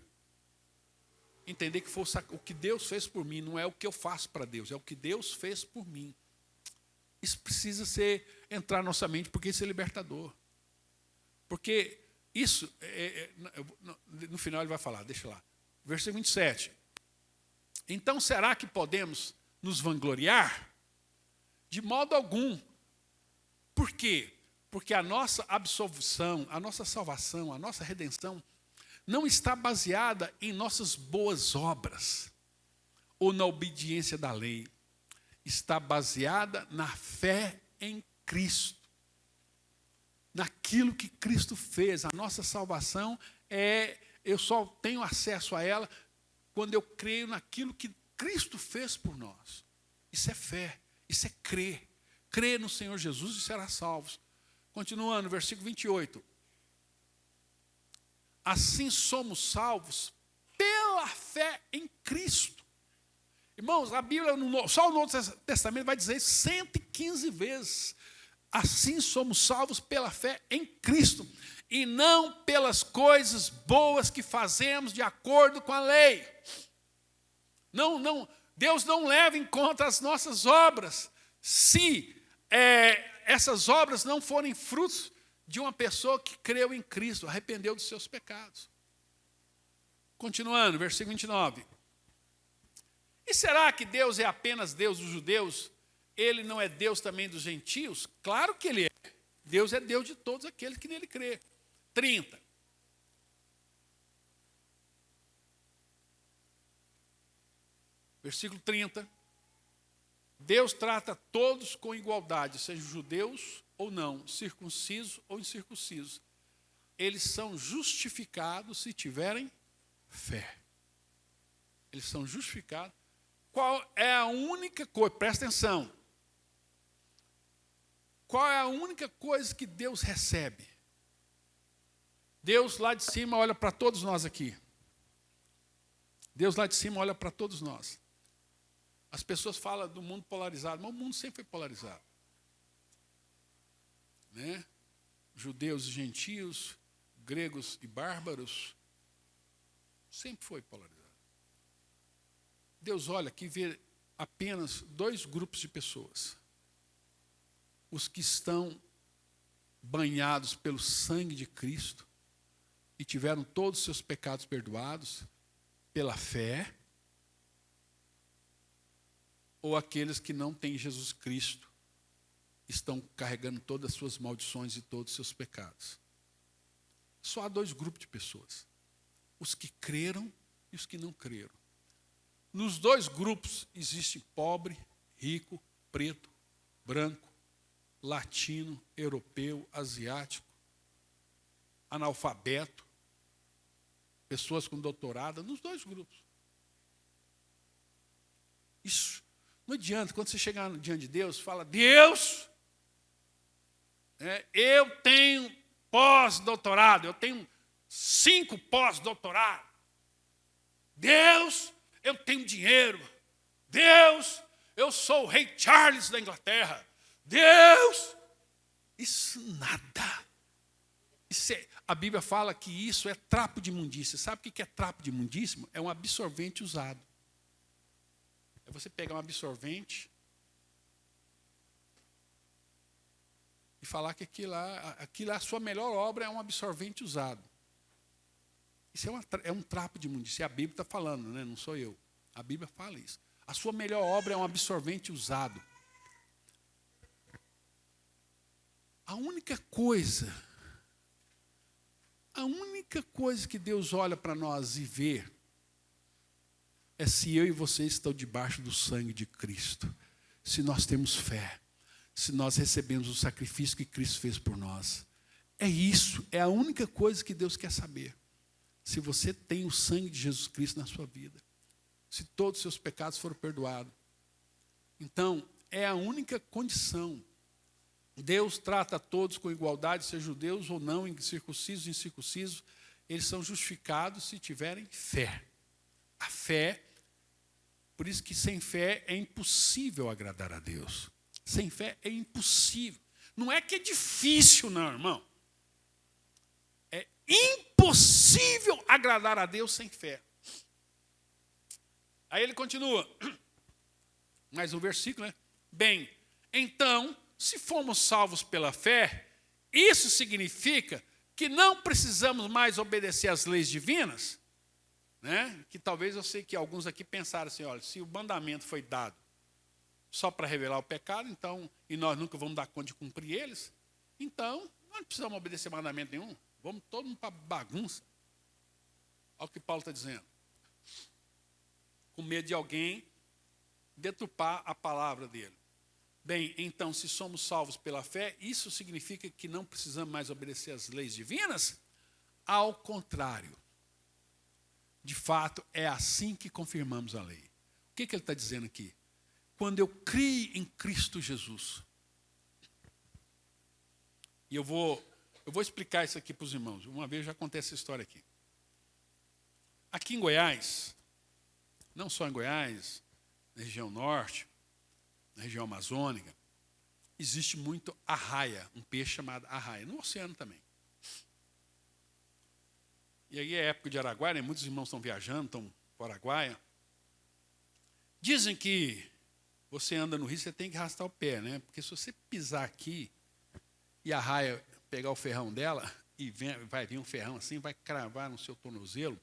Entender que foi o que Deus fez por mim, não é o que eu faço para Deus, é o que Deus fez por mim. Isso precisa entrar na nossa mente, porque isso é libertador. Porque isso, no final ele vai falar, deixa lá. Versículo 27. Então será que podemos nos vangloriar? De modo algum. Por quê? Porque a nossa absolvição, a nossa salvação, a nossa redenção não está baseada em nossas boas obras ou na obediência da lei. Está baseada na fé em Cristo. Naquilo que Cristo fez. A nossa salvação eu só tenho acesso a ela quando eu creio naquilo que Cristo fez por nós. Isso é fé, isso é crer. Crer no Senhor Jesus e será salvo. Continuando, versículo 28. Assim somos salvos pela fé em Cristo. Irmãos, a Bíblia, só o Novo Testamento vai dizer 115 vezes. Assim somos salvos pela fé em Cristo. E não pelas coisas boas que fazemos de acordo com a lei. Não, Deus não leva em conta as nossas obras. Se essas obras não forem frutos de uma pessoa que creu em Cristo, arrependeu dos seus pecados. Continuando, versículo 29. E será que Deus é apenas Deus dos judeus? Ele não é Deus também dos gentios? Claro que Ele é. Deus é Deus de todos aqueles que nele crê. 30. Versículo 30. Deus trata todos com igualdade, sejam judeus ou não, circuncisos ou incircuncisos. Eles são justificados se tiverem fé. Eles são justificados. Qual é a única coisa, presta atenção, qual é a única coisa que Deus recebe? Deus lá de cima olha para todos nós aqui. Deus lá de cima olha para todos nós. As pessoas falam do mundo polarizado, mas o mundo sempre foi polarizado. Né? Judeus e gentios, gregos e bárbaros, sempre foi polarizado. Deus olha aqui e vê apenas dois grupos de pessoas. Os que estão banhados pelo sangue de Cristo e tiveram todos os seus pecados perdoados pela fé, ou aqueles que não têm Jesus Cristo, estão carregando todas as suas maldições e todos os seus pecados. Só há dois grupos de pessoas: os que creram e os que não creram. Nos dois grupos existe pobre, rico, preto, branco, latino, europeu, asiático, analfabeto, pessoas com doutorado, nos dois grupos. Isso não adianta, quando você chegar diante de Deus, fala: Deus, eu tenho pós-doutorado, eu tenho 5 pós-doutorados. Deus, eu tenho dinheiro. Deus, eu sou o rei Charles da Inglaterra. Deus, isso nada. A Bíblia fala que isso é trapo de imundícia. Sabe o que é trapo de imundícia? É um absorvente usado. É você pegar um absorvente e falar que aquilo lá, a sua melhor obra é um absorvente usado. Isso é um trapo de imundícia. A Bíblia está falando, né? Não sou eu. A Bíblia fala isso. A sua melhor obra é um absorvente usado. A única coisa que Deus olha para nós e vê é se eu e você estão debaixo do sangue de Cristo. Se nós temos fé. Se nós recebemos o sacrifício que Cristo fez por nós. É isso. É a única coisa que Deus quer saber. Se você tem o sangue de Jesus Cristo na sua vida. Se todos os seus pecados foram perdoados. Então, é a única condição. Deus trata a todos com igualdade, sejam judeus ou não, circuncisos e incircuncisos. Eles são justificados se tiverem fé. A fé Por isso que sem fé é impossível agradar a Deus. Sem fé é impossível. Não é que é difícil, não, irmão. É impossível agradar a Deus sem fé. Aí ele continua. Mais um versículo, né? Bem, então, se fomos salvos pela fé, isso significa que não precisamos mais obedecer às leis divinas, né? Que talvez eu sei que alguns aqui pensaram assim, olha, se o mandamento foi dado só para revelar o pecado, então, e nós nunca vamos dar conta de cumprir eles, então, nós não precisamos obedecer mandamento nenhum, vamos todo mundo para bagunça. Olha o que Paulo está dizendo. Com medo de alguém deturpar a palavra dele. Bem, então, se somos salvos pela fé, isso significa que não precisamos mais obedecer às leis divinas? Ao contrário. De fato, é assim que confirmamos a lei. O que ele está dizendo aqui? Quando eu criei em Cristo Jesus. E eu vou explicar isso aqui para os irmãos. Uma vez já contei essa história aqui. Aqui em Goiás, não só em Goiás, na região norte, na região amazônica, existe muito arraia, um peixe chamado arraia, no oceano também. E aí é época de Araguaia, né? Muitos irmãos estão viajando, estão para o Araguaia. Dizem que você anda no rio, você tem que arrastar o pé, né? Porque se você pisar aqui e a arraia pegar o ferrão dela, e vai vir um ferrão assim, vai cravar no seu tornozelo,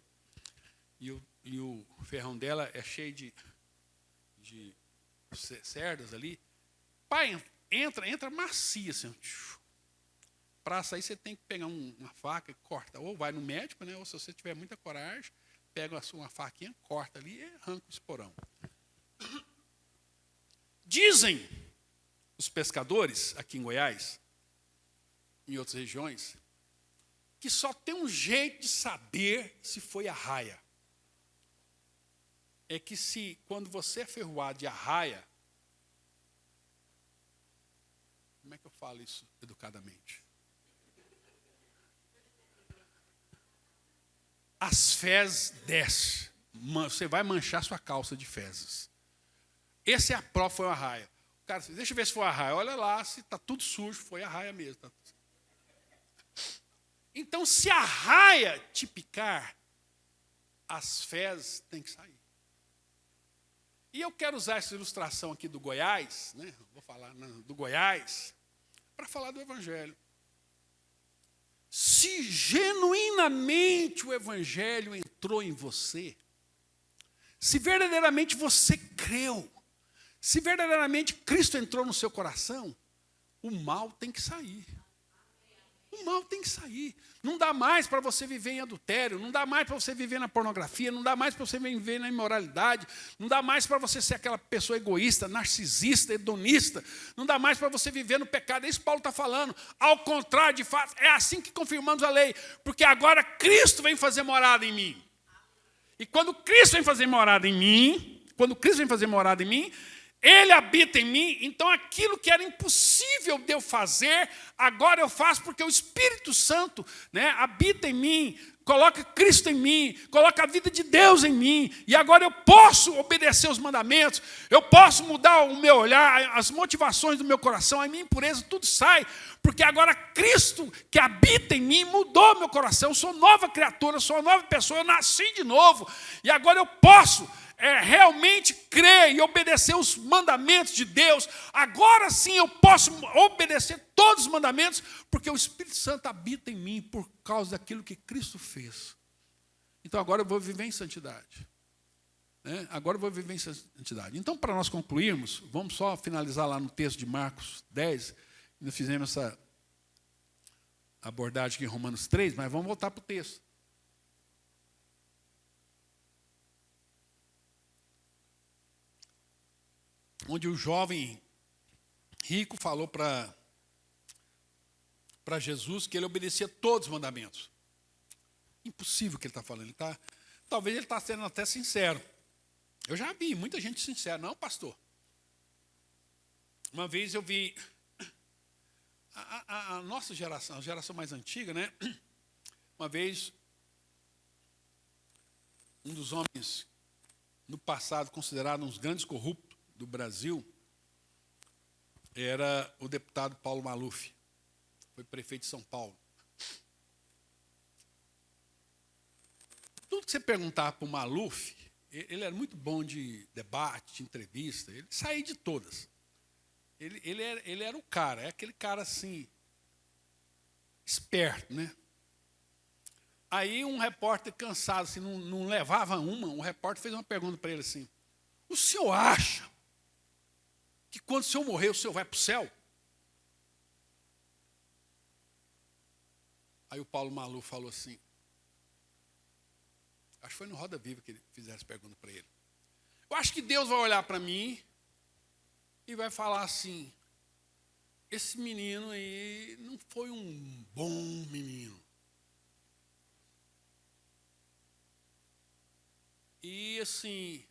e o ferrão dela é cheio de cerdas ali. Pai, entra macia assim. Para sair você tem que pegar uma faca e corta. Ou vai no médico, né? Ou se você tiver muita coragem, pega uma faquinha, corta ali e arranca o esporão. Dizem os pescadores aqui em Goiás, em outras regiões, que só tem um jeito de saber se foi arraia. É que quando você é ferroado de arraia, como é que eu falo isso educadamente? As fezes descem. Você vai manchar sua calça de fezes. Essa é a prova, foi uma arraia. Cara, deixa eu ver se foi uma arraia. Olha lá, se está tudo sujo, foi arraia mesmo. Tá. Então, se a arraia te picar, as fezes têm que sair. E eu quero usar essa ilustração aqui do Goiás, né? Vou falar do Goiás, para falar do Evangelho. Se genuinamente o Evangelho entrou em você, se verdadeiramente você creu, se verdadeiramente Cristo entrou no seu coração, o mal tem que sair. O mal tem que sair. Não dá mais para você viver em adultério, não dá mais para você viver na pornografia, não dá mais para você viver na imoralidade, não dá mais para você ser aquela pessoa egoísta, narcisista, hedonista, não dá mais para você viver no pecado. É isso que Paulo está falando. Ao contrário, de fato, é assim que confirmamos a lei, porque agora Cristo vem fazer morada em mim. E quando Cristo vem fazer morada em mim, Ele habita em mim, então aquilo que era impossível de eu fazer, agora eu faço, porque o Espírito Santo, né, habita em mim, coloca Cristo em mim, coloca a vida de Deus em mim, e agora eu posso obedecer os mandamentos, eu posso mudar o meu olhar, as motivações do meu coração, a minha impureza, tudo sai, porque agora Cristo que habita em mim mudou meu coração, eu sou nova criatura, eu sou uma nova pessoa, eu nasci de novo, e agora eu posso realmente crer e obedecer os mandamentos de Deus. Agora sim eu posso obedecer todos os mandamentos, porque o Espírito Santo habita em mim por causa daquilo que Cristo fez. Então agora eu vou viver em santidade. Agora eu vou viver em santidade. Então, para nós concluirmos, vamos só finalizar lá no texto de Marcos 10. Nós fizemos essa abordagem aqui em Romanos 3, mas vamos voltar para o texto. Onde o jovem rico falou para Jesus que ele obedecia todos os mandamentos. Impossível que ele está falando. Talvez ele está sendo até sincero. Eu já vi muita gente sincera. Não, pastor. Uma vez eu vi a nossa geração, a geração mais antiga, né? Uma vez, um dos homens no passado considerado um dos grandes corruptos do Brasil, era o deputado Paulo Maluf. Foi prefeito de São Paulo. Tudo que você perguntar para o Maluf, ele era muito bom de debate, de entrevista, ele saía de todas. Ele era o cara, é aquele cara assim, esperto, né? Aí um repórter cansado, assim, não levava uma, o repórter fez uma pergunta para ele assim: o senhor acha que quando o senhor morrer, o senhor vai para o céu? Aí o Paulo Maluf falou assim, acho que foi no Roda Viva que ele fizeram essa pergunta para ele: eu acho que Deus vai olhar para mim e vai falar assim: esse menino aí não foi um bom menino. E assim,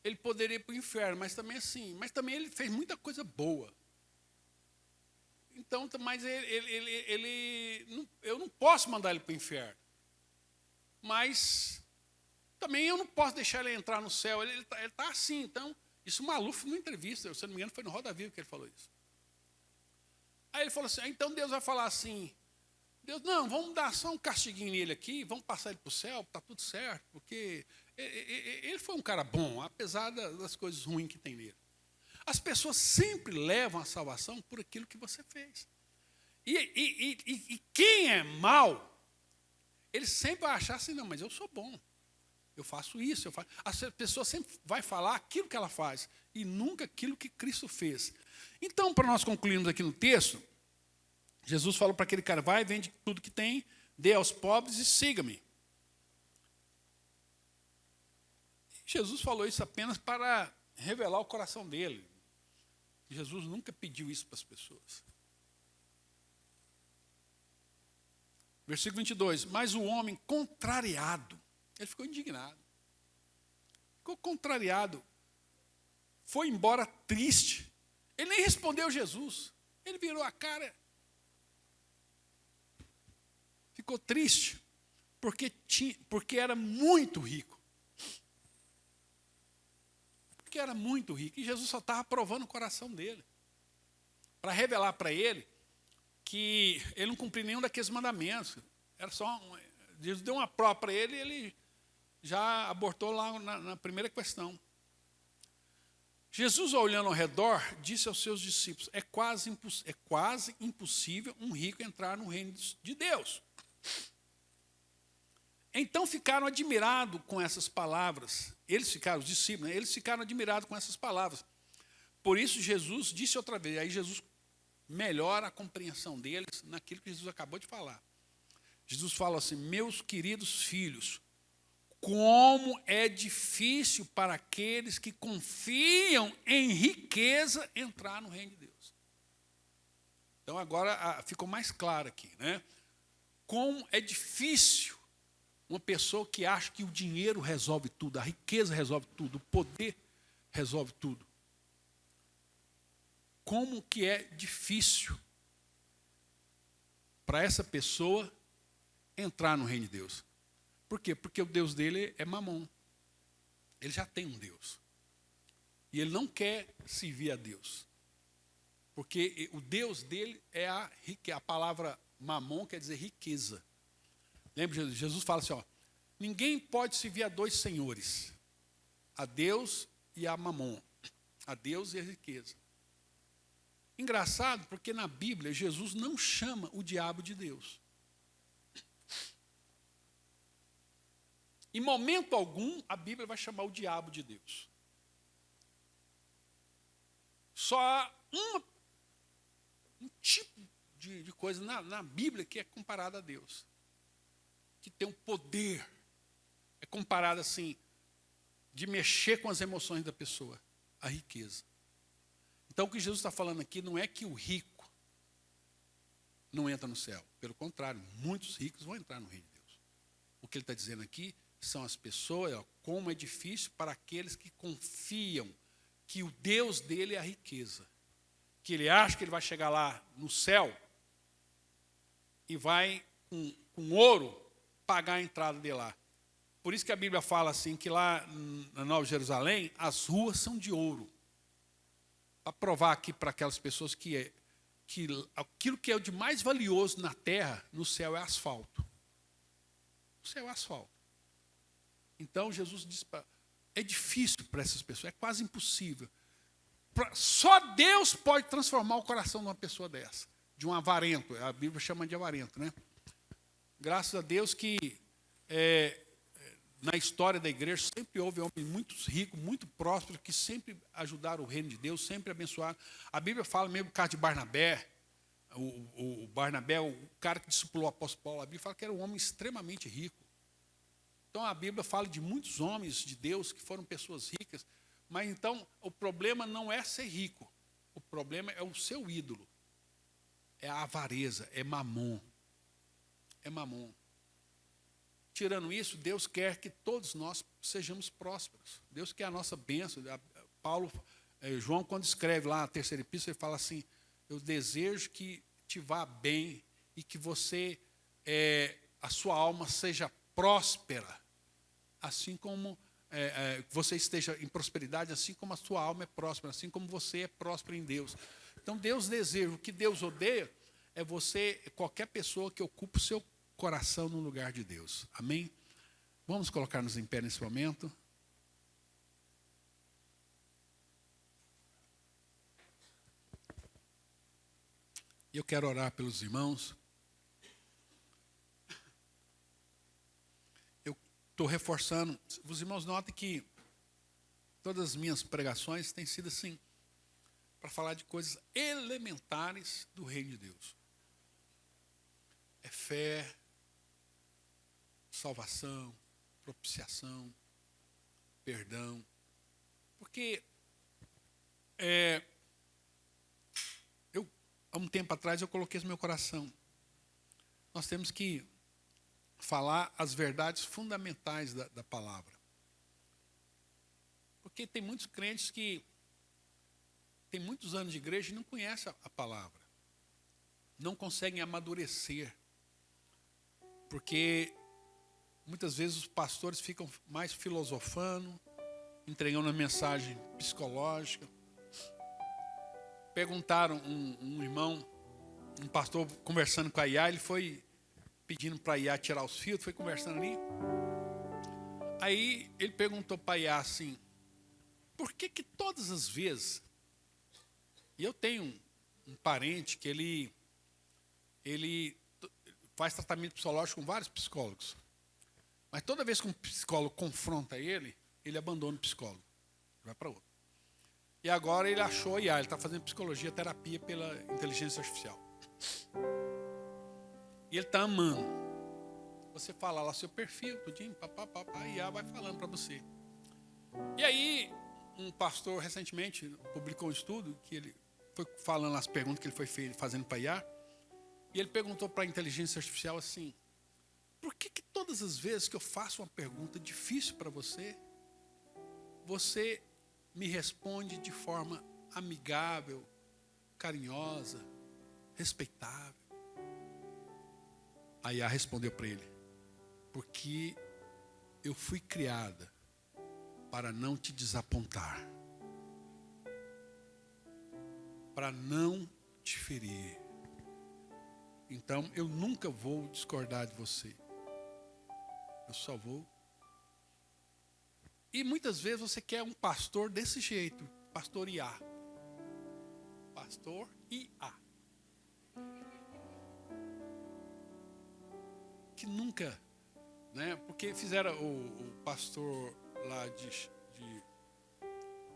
ele poderia ir para o inferno, mas também assim, mas também ele fez muita coisa boa. Então, mas eu não posso mandar ele para o inferno. Mas também eu não posso deixar ele entrar no céu. Ele está assim. Então, isso o Maluf, numa entrevista, se eu não me engano, foi no Roda Viva que ele falou isso. Aí ele falou assim: então Deus vai falar assim, Deus, não, vamos dar só um castiguinho nele aqui, vamos passar ele para o céu, está tudo certo, porque ele foi um cara bom, apesar das coisas ruins que tem nele. As pessoas sempre levam a salvação por aquilo que você fez. E quem é mau, ele sempre vai achar assim: não, mas eu sou bom, eu faço isso, eu faço. As pessoas sempre vai falar aquilo que ela faz e nunca aquilo que Cristo fez. Então, para nós concluirmos aqui no texto, Jesus falou para aquele cara: vai, vende tudo que tem, dê aos pobres e siga-me. Jesus falou isso apenas para revelar o coração dele. Jesus nunca pediu isso para as pessoas. Versículo 22. Mas o homem contrariado, ele ficou indignado. Ficou contrariado. Foi embora triste. Ele nem respondeu Jesus. Ele virou a cara. Ficou triste. Porque era muito rico. Porque era muito rico. E Jesus só estava provando o coração dele. Para revelar para ele que ele não cumpriu nenhum daqueles mandamentos. Era só Jesus deu uma prova para ele e ele já abortou lá na primeira questão. Jesus, olhando ao redor, disse aos seus discípulos: é quase impossível um rico entrar no reino de Deus. Então ficaram admirados com essas palavras. Os discípulos, né? Eles ficaram admirados com essas palavras. Por isso Jesus disse outra vez, aí Jesus melhora a compreensão deles naquilo que Jesus acabou de falar. Jesus fala assim: meus queridos filhos, como é difícil para aqueles que confiam em riqueza entrar no reino de Deus. Então agora ficou mais claro aqui, né? Como é difícil uma pessoa que acha que o dinheiro resolve tudo, a riqueza resolve tudo, o poder resolve tudo. Como que é difícil para essa pessoa entrar no reino de Deus. Por quê? Porque o Deus dele é Mamon. Ele já tem um Deus. E ele não quer servir a Deus. Porque o Deus dele é a riqueza. A palavra Mamon quer dizer riqueza. Lembra, Jesus fala assim: ó, ninguém pode servir a dois senhores, a Deus e a Mamon, a Deus e a riqueza. Engraçado, porque na Bíblia Jesus não chama o diabo de Deus. Em momento algum a Bíblia vai chamar o diabo de Deus. Só há um tipo de coisa na Bíblia que é comparada a Deus, que tem um poder, é comparado assim, de mexer com as emoções da pessoa, a riqueza. Então o que Jesus está falando aqui não é que o rico não entra no céu. Pelo contrário, muitos ricos vão entrar no reino de Deus. O que ele está dizendo aqui são as pessoas, como é difícil para aqueles que confiam que o Deus dele é a riqueza. Que ele acha que ele vai chegar lá no céu e vai com ouro pagar a entrada de lá. Por isso que a Bíblia fala assim, que lá na Nova Jerusalém, as ruas são de ouro. Para provar aqui para aquelas pessoas que aquilo que é o de mais valioso na terra, no céu é asfalto. O céu é asfalto. Então Jesus diz, é difícil para essas pessoas, é quase impossível. Só Deus pode transformar o coração de uma pessoa dessa, de um avarento. A Bíblia chama de avarento, né? Graças a Deus que na história da igreja sempre houve homens muito ricos, muito prósperos, que sempre ajudaram o reino de Deus, sempre abençoaram. A Bíblia fala mesmo do caso de Barnabé. O Barnabé, o cara que discipulou o apóstolo Paulo, a Bíblia fala que era um homem extremamente rico. Então a Bíblia fala de muitos homens de Deus que foram pessoas ricas. Mas então o problema não é ser rico. O problema é o seu ídolo. É a avareza, é mamon. É mamon. Tirando isso, Deus quer que todos nós sejamos prósperos. Deus quer a nossa bênção. João, quando escreve lá a terceira epístola, ele fala assim, eu desejo que te vá bem e que a sua alma seja próspera, assim como você esteja em prosperidade, assim como a sua alma é próspera, assim como você é próspero em Deus. Então Deus deseja, o que Deus odeia é qualquer pessoa que ocupe o seu coração no lugar de Deus. Amém? Vamos colocar-nos em pé nesse momento. Eu quero orar pelos irmãos. Eu estou reforçando. Os irmãos notem que todas as minhas pregações têm sido assim, para falar de coisas elementares do reino de Deus. É fé, salvação, propiciação, perdão. Porque há um tempo atrás eu coloquei isso no meu coração. Nós temos que falar as verdades fundamentais da palavra. Porque tem muitos crentes que têm muitos anos de igreja e não conhecem a palavra. Não conseguem amadurecer. Porque muitas vezes os pastores ficam mais filosofando, entregando uma mensagem psicológica. Perguntaram um irmão, um pastor conversando com a Iá, ele foi pedindo para a Iá tirar os filtros, foi conversando ali. Aí ele perguntou para a Iá assim, por que todas as vezes, e eu tenho um parente que ele faz tratamento psicológico com vários psicólogos, mas toda vez que um psicólogo confronta ele abandona o psicólogo, vai para outro. E agora ele achou ele está fazendo psicologia, terapia pela inteligência artificial. E ele está amando. Você fala lá seu perfil, tudinho, papapá, e IA vai falando para você. E aí, um pastor recentemente publicou um estudo que ele foi falando as perguntas que ele foi fazendo para a IA. E ele perguntou para a inteligência artificial assim, por que todas as vezes que eu faço uma pergunta difícil para você, você me responde de forma amigável, carinhosa, respeitável? A IA respondeu para ele, porque eu fui criada para não te desapontar, para não te ferir. Então eu nunca vou discordar de você. Eu só vou. E muitas vezes você quer um pastor desse jeito, pastor IA. Pastor IA. Que nunca, né? Porque fizeram o pastor lá de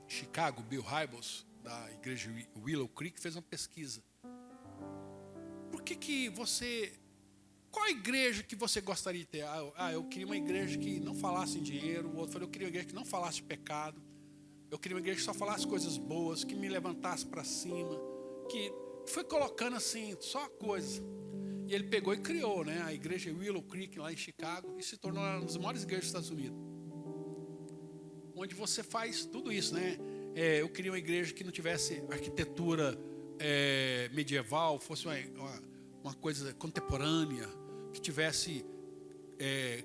Chicago, Bill Hybels, da igreja Willow Creek, fez uma pesquisa. Por que você... Qual a igreja que você gostaria de ter? Eu queria uma igreja que não falasse em dinheiro. O outro falou, eu queria uma igreja que não falasse de pecado. Eu queria uma igreja que só falasse coisas boas, que me levantasse para cima. Que foi colocando assim, só coisa. E ele pegou e criou, né, a igreja Willow Creek lá em Chicago. E se tornou uma das maiores igrejas dos Estados Unidos. Onde você faz tudo isso, né? Eu queria uma igreja que não tivesse arquitetura medieval, fosse uma coisa contemporânea, que tivesse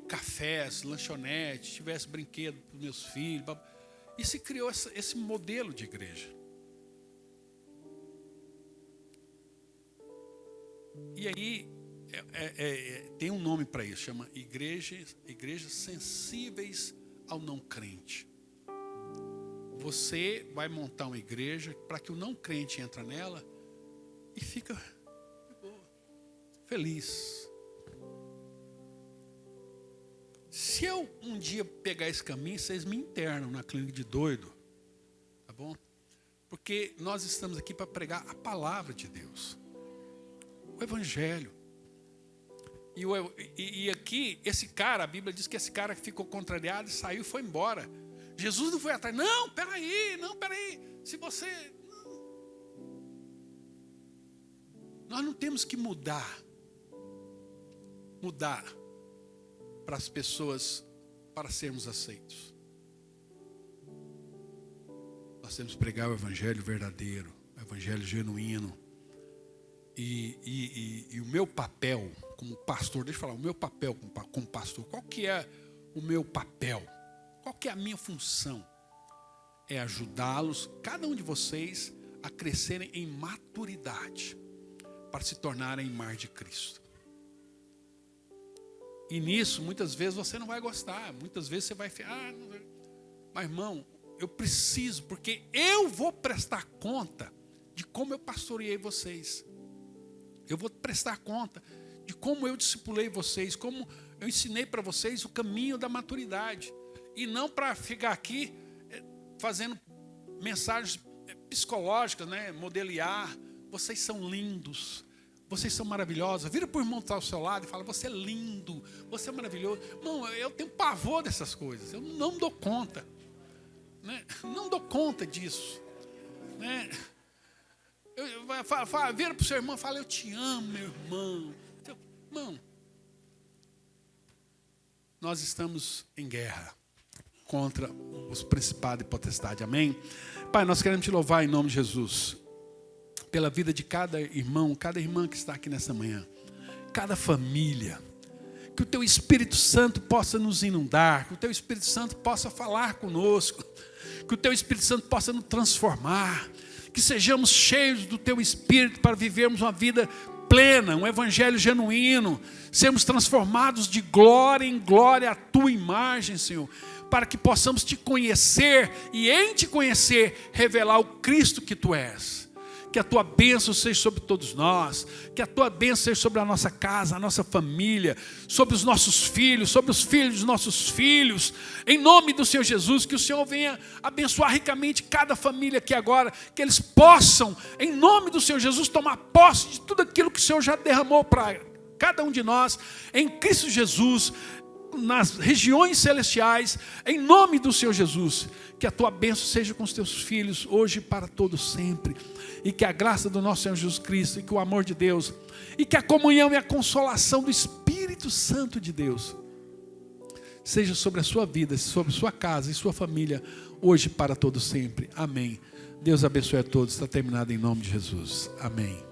cafés, lanchonetes, tivesse brinquedo para os meus filhos. E se criou esse modelo de igreja. E aí, tem um nome para isso, chama igrejas sensíveis ao não crente. Você vai montar uma igreja para que o não crente entre nela e fica de boa, feliz. Se eu um dia pegar esse caminho, vocês me internam na clínica de doido, tá bom? Porque nós estamos aqui para pregar a palavra de Deus, o Evangelho. E aqui, esse cara, a Bíblia diz que esse cara que ficou contrariado e saiu e foi embora. Jesus não foi atrás. Não, peraí. Se você... Nós não temos que mudar para as pessoas, para sermos aceitos. Nós temos que pregar o Evangelho verdadeiro, o Evangelho genuíno. E o meu papel como pastor, deixa eu falar, o meu papel como pastor, qual que é o meu papel? Qual que é a minha função? É ajudá-los, cada um de vocês, a crescerem em maturidade, para se tornarem imagem de Cristo. E nisso, muitas vezes você não vai gostar, muitas vezes você vai ficar, mas irmão, eu preciso, porque eu vou prestar conta de como eu pastoreei vocês. Eu vou prestar conta de como eu discipulei vocês, como eu ensinei para vocês o caminho da maturidade. E não para ficar aqui fazendo mensagens psicológicas, né? Modeliar. Vocês são lindos, vocês são maravilhosos. Vira para o irmão que está ao seu lado e fala, você é lindo, você é maravilhoso. Irmão, eu tenho pavor dessas coisas, eu não dou conta. Né? Não dou conta disso. Né? Vira para o seu irmão e fala, eu te amo, meu irmão. Irmão, nós estamos em guerra contra os principados e potestades, amém? Pai, nós queremos te louvar em nome de Jesus, pela vida de cada irmão, cada irmã que está aqui nessa manhã, cada família, que o teu Espírito Santo possa nos inundar, que o teu Espírito Santo possa falar conosco, que o teu Espírito Santo possa nos transformar, que sejamos cheios do teu Espírito para vivermos uma vida plena, um evangelho genuíno, sermos transformados de glória em glória à tua imagem, Senhor, para que possamos te conhecer e em te conhecer revelar o Cristo que tu és. Que a tua bênção seja sobre todos nós, que a tua bênção seja sobre a nossa casa, a nossa família, sobre os nossos filhos, sobre os filhos dos nossos filhos, em nome do Senhor Jesus, que o Senhor venha abençoar ricamente cada família aqui agora, que eles possam, em nome do Senhor Jesus, tomar posse de tudo aquilo que o Senhor já derramou para cada um de nós, em Cristo Jesus, nas regiões celestiais, em nome do Senhor Jesus, que a tua bênção seja com os teus filhos, hoje e para todos sempre, e que a graça do nosso Senhor Jesus Cristo, e que o amor de Deus, e que a comunhão e a consolação do Espírito Santo de Deus, seja sobre a sua vida, sobre a sua casa e sua família, hoje e para todos sempre, amém. Deus abençoe a todos, está terminado em nome de Jesus, amém.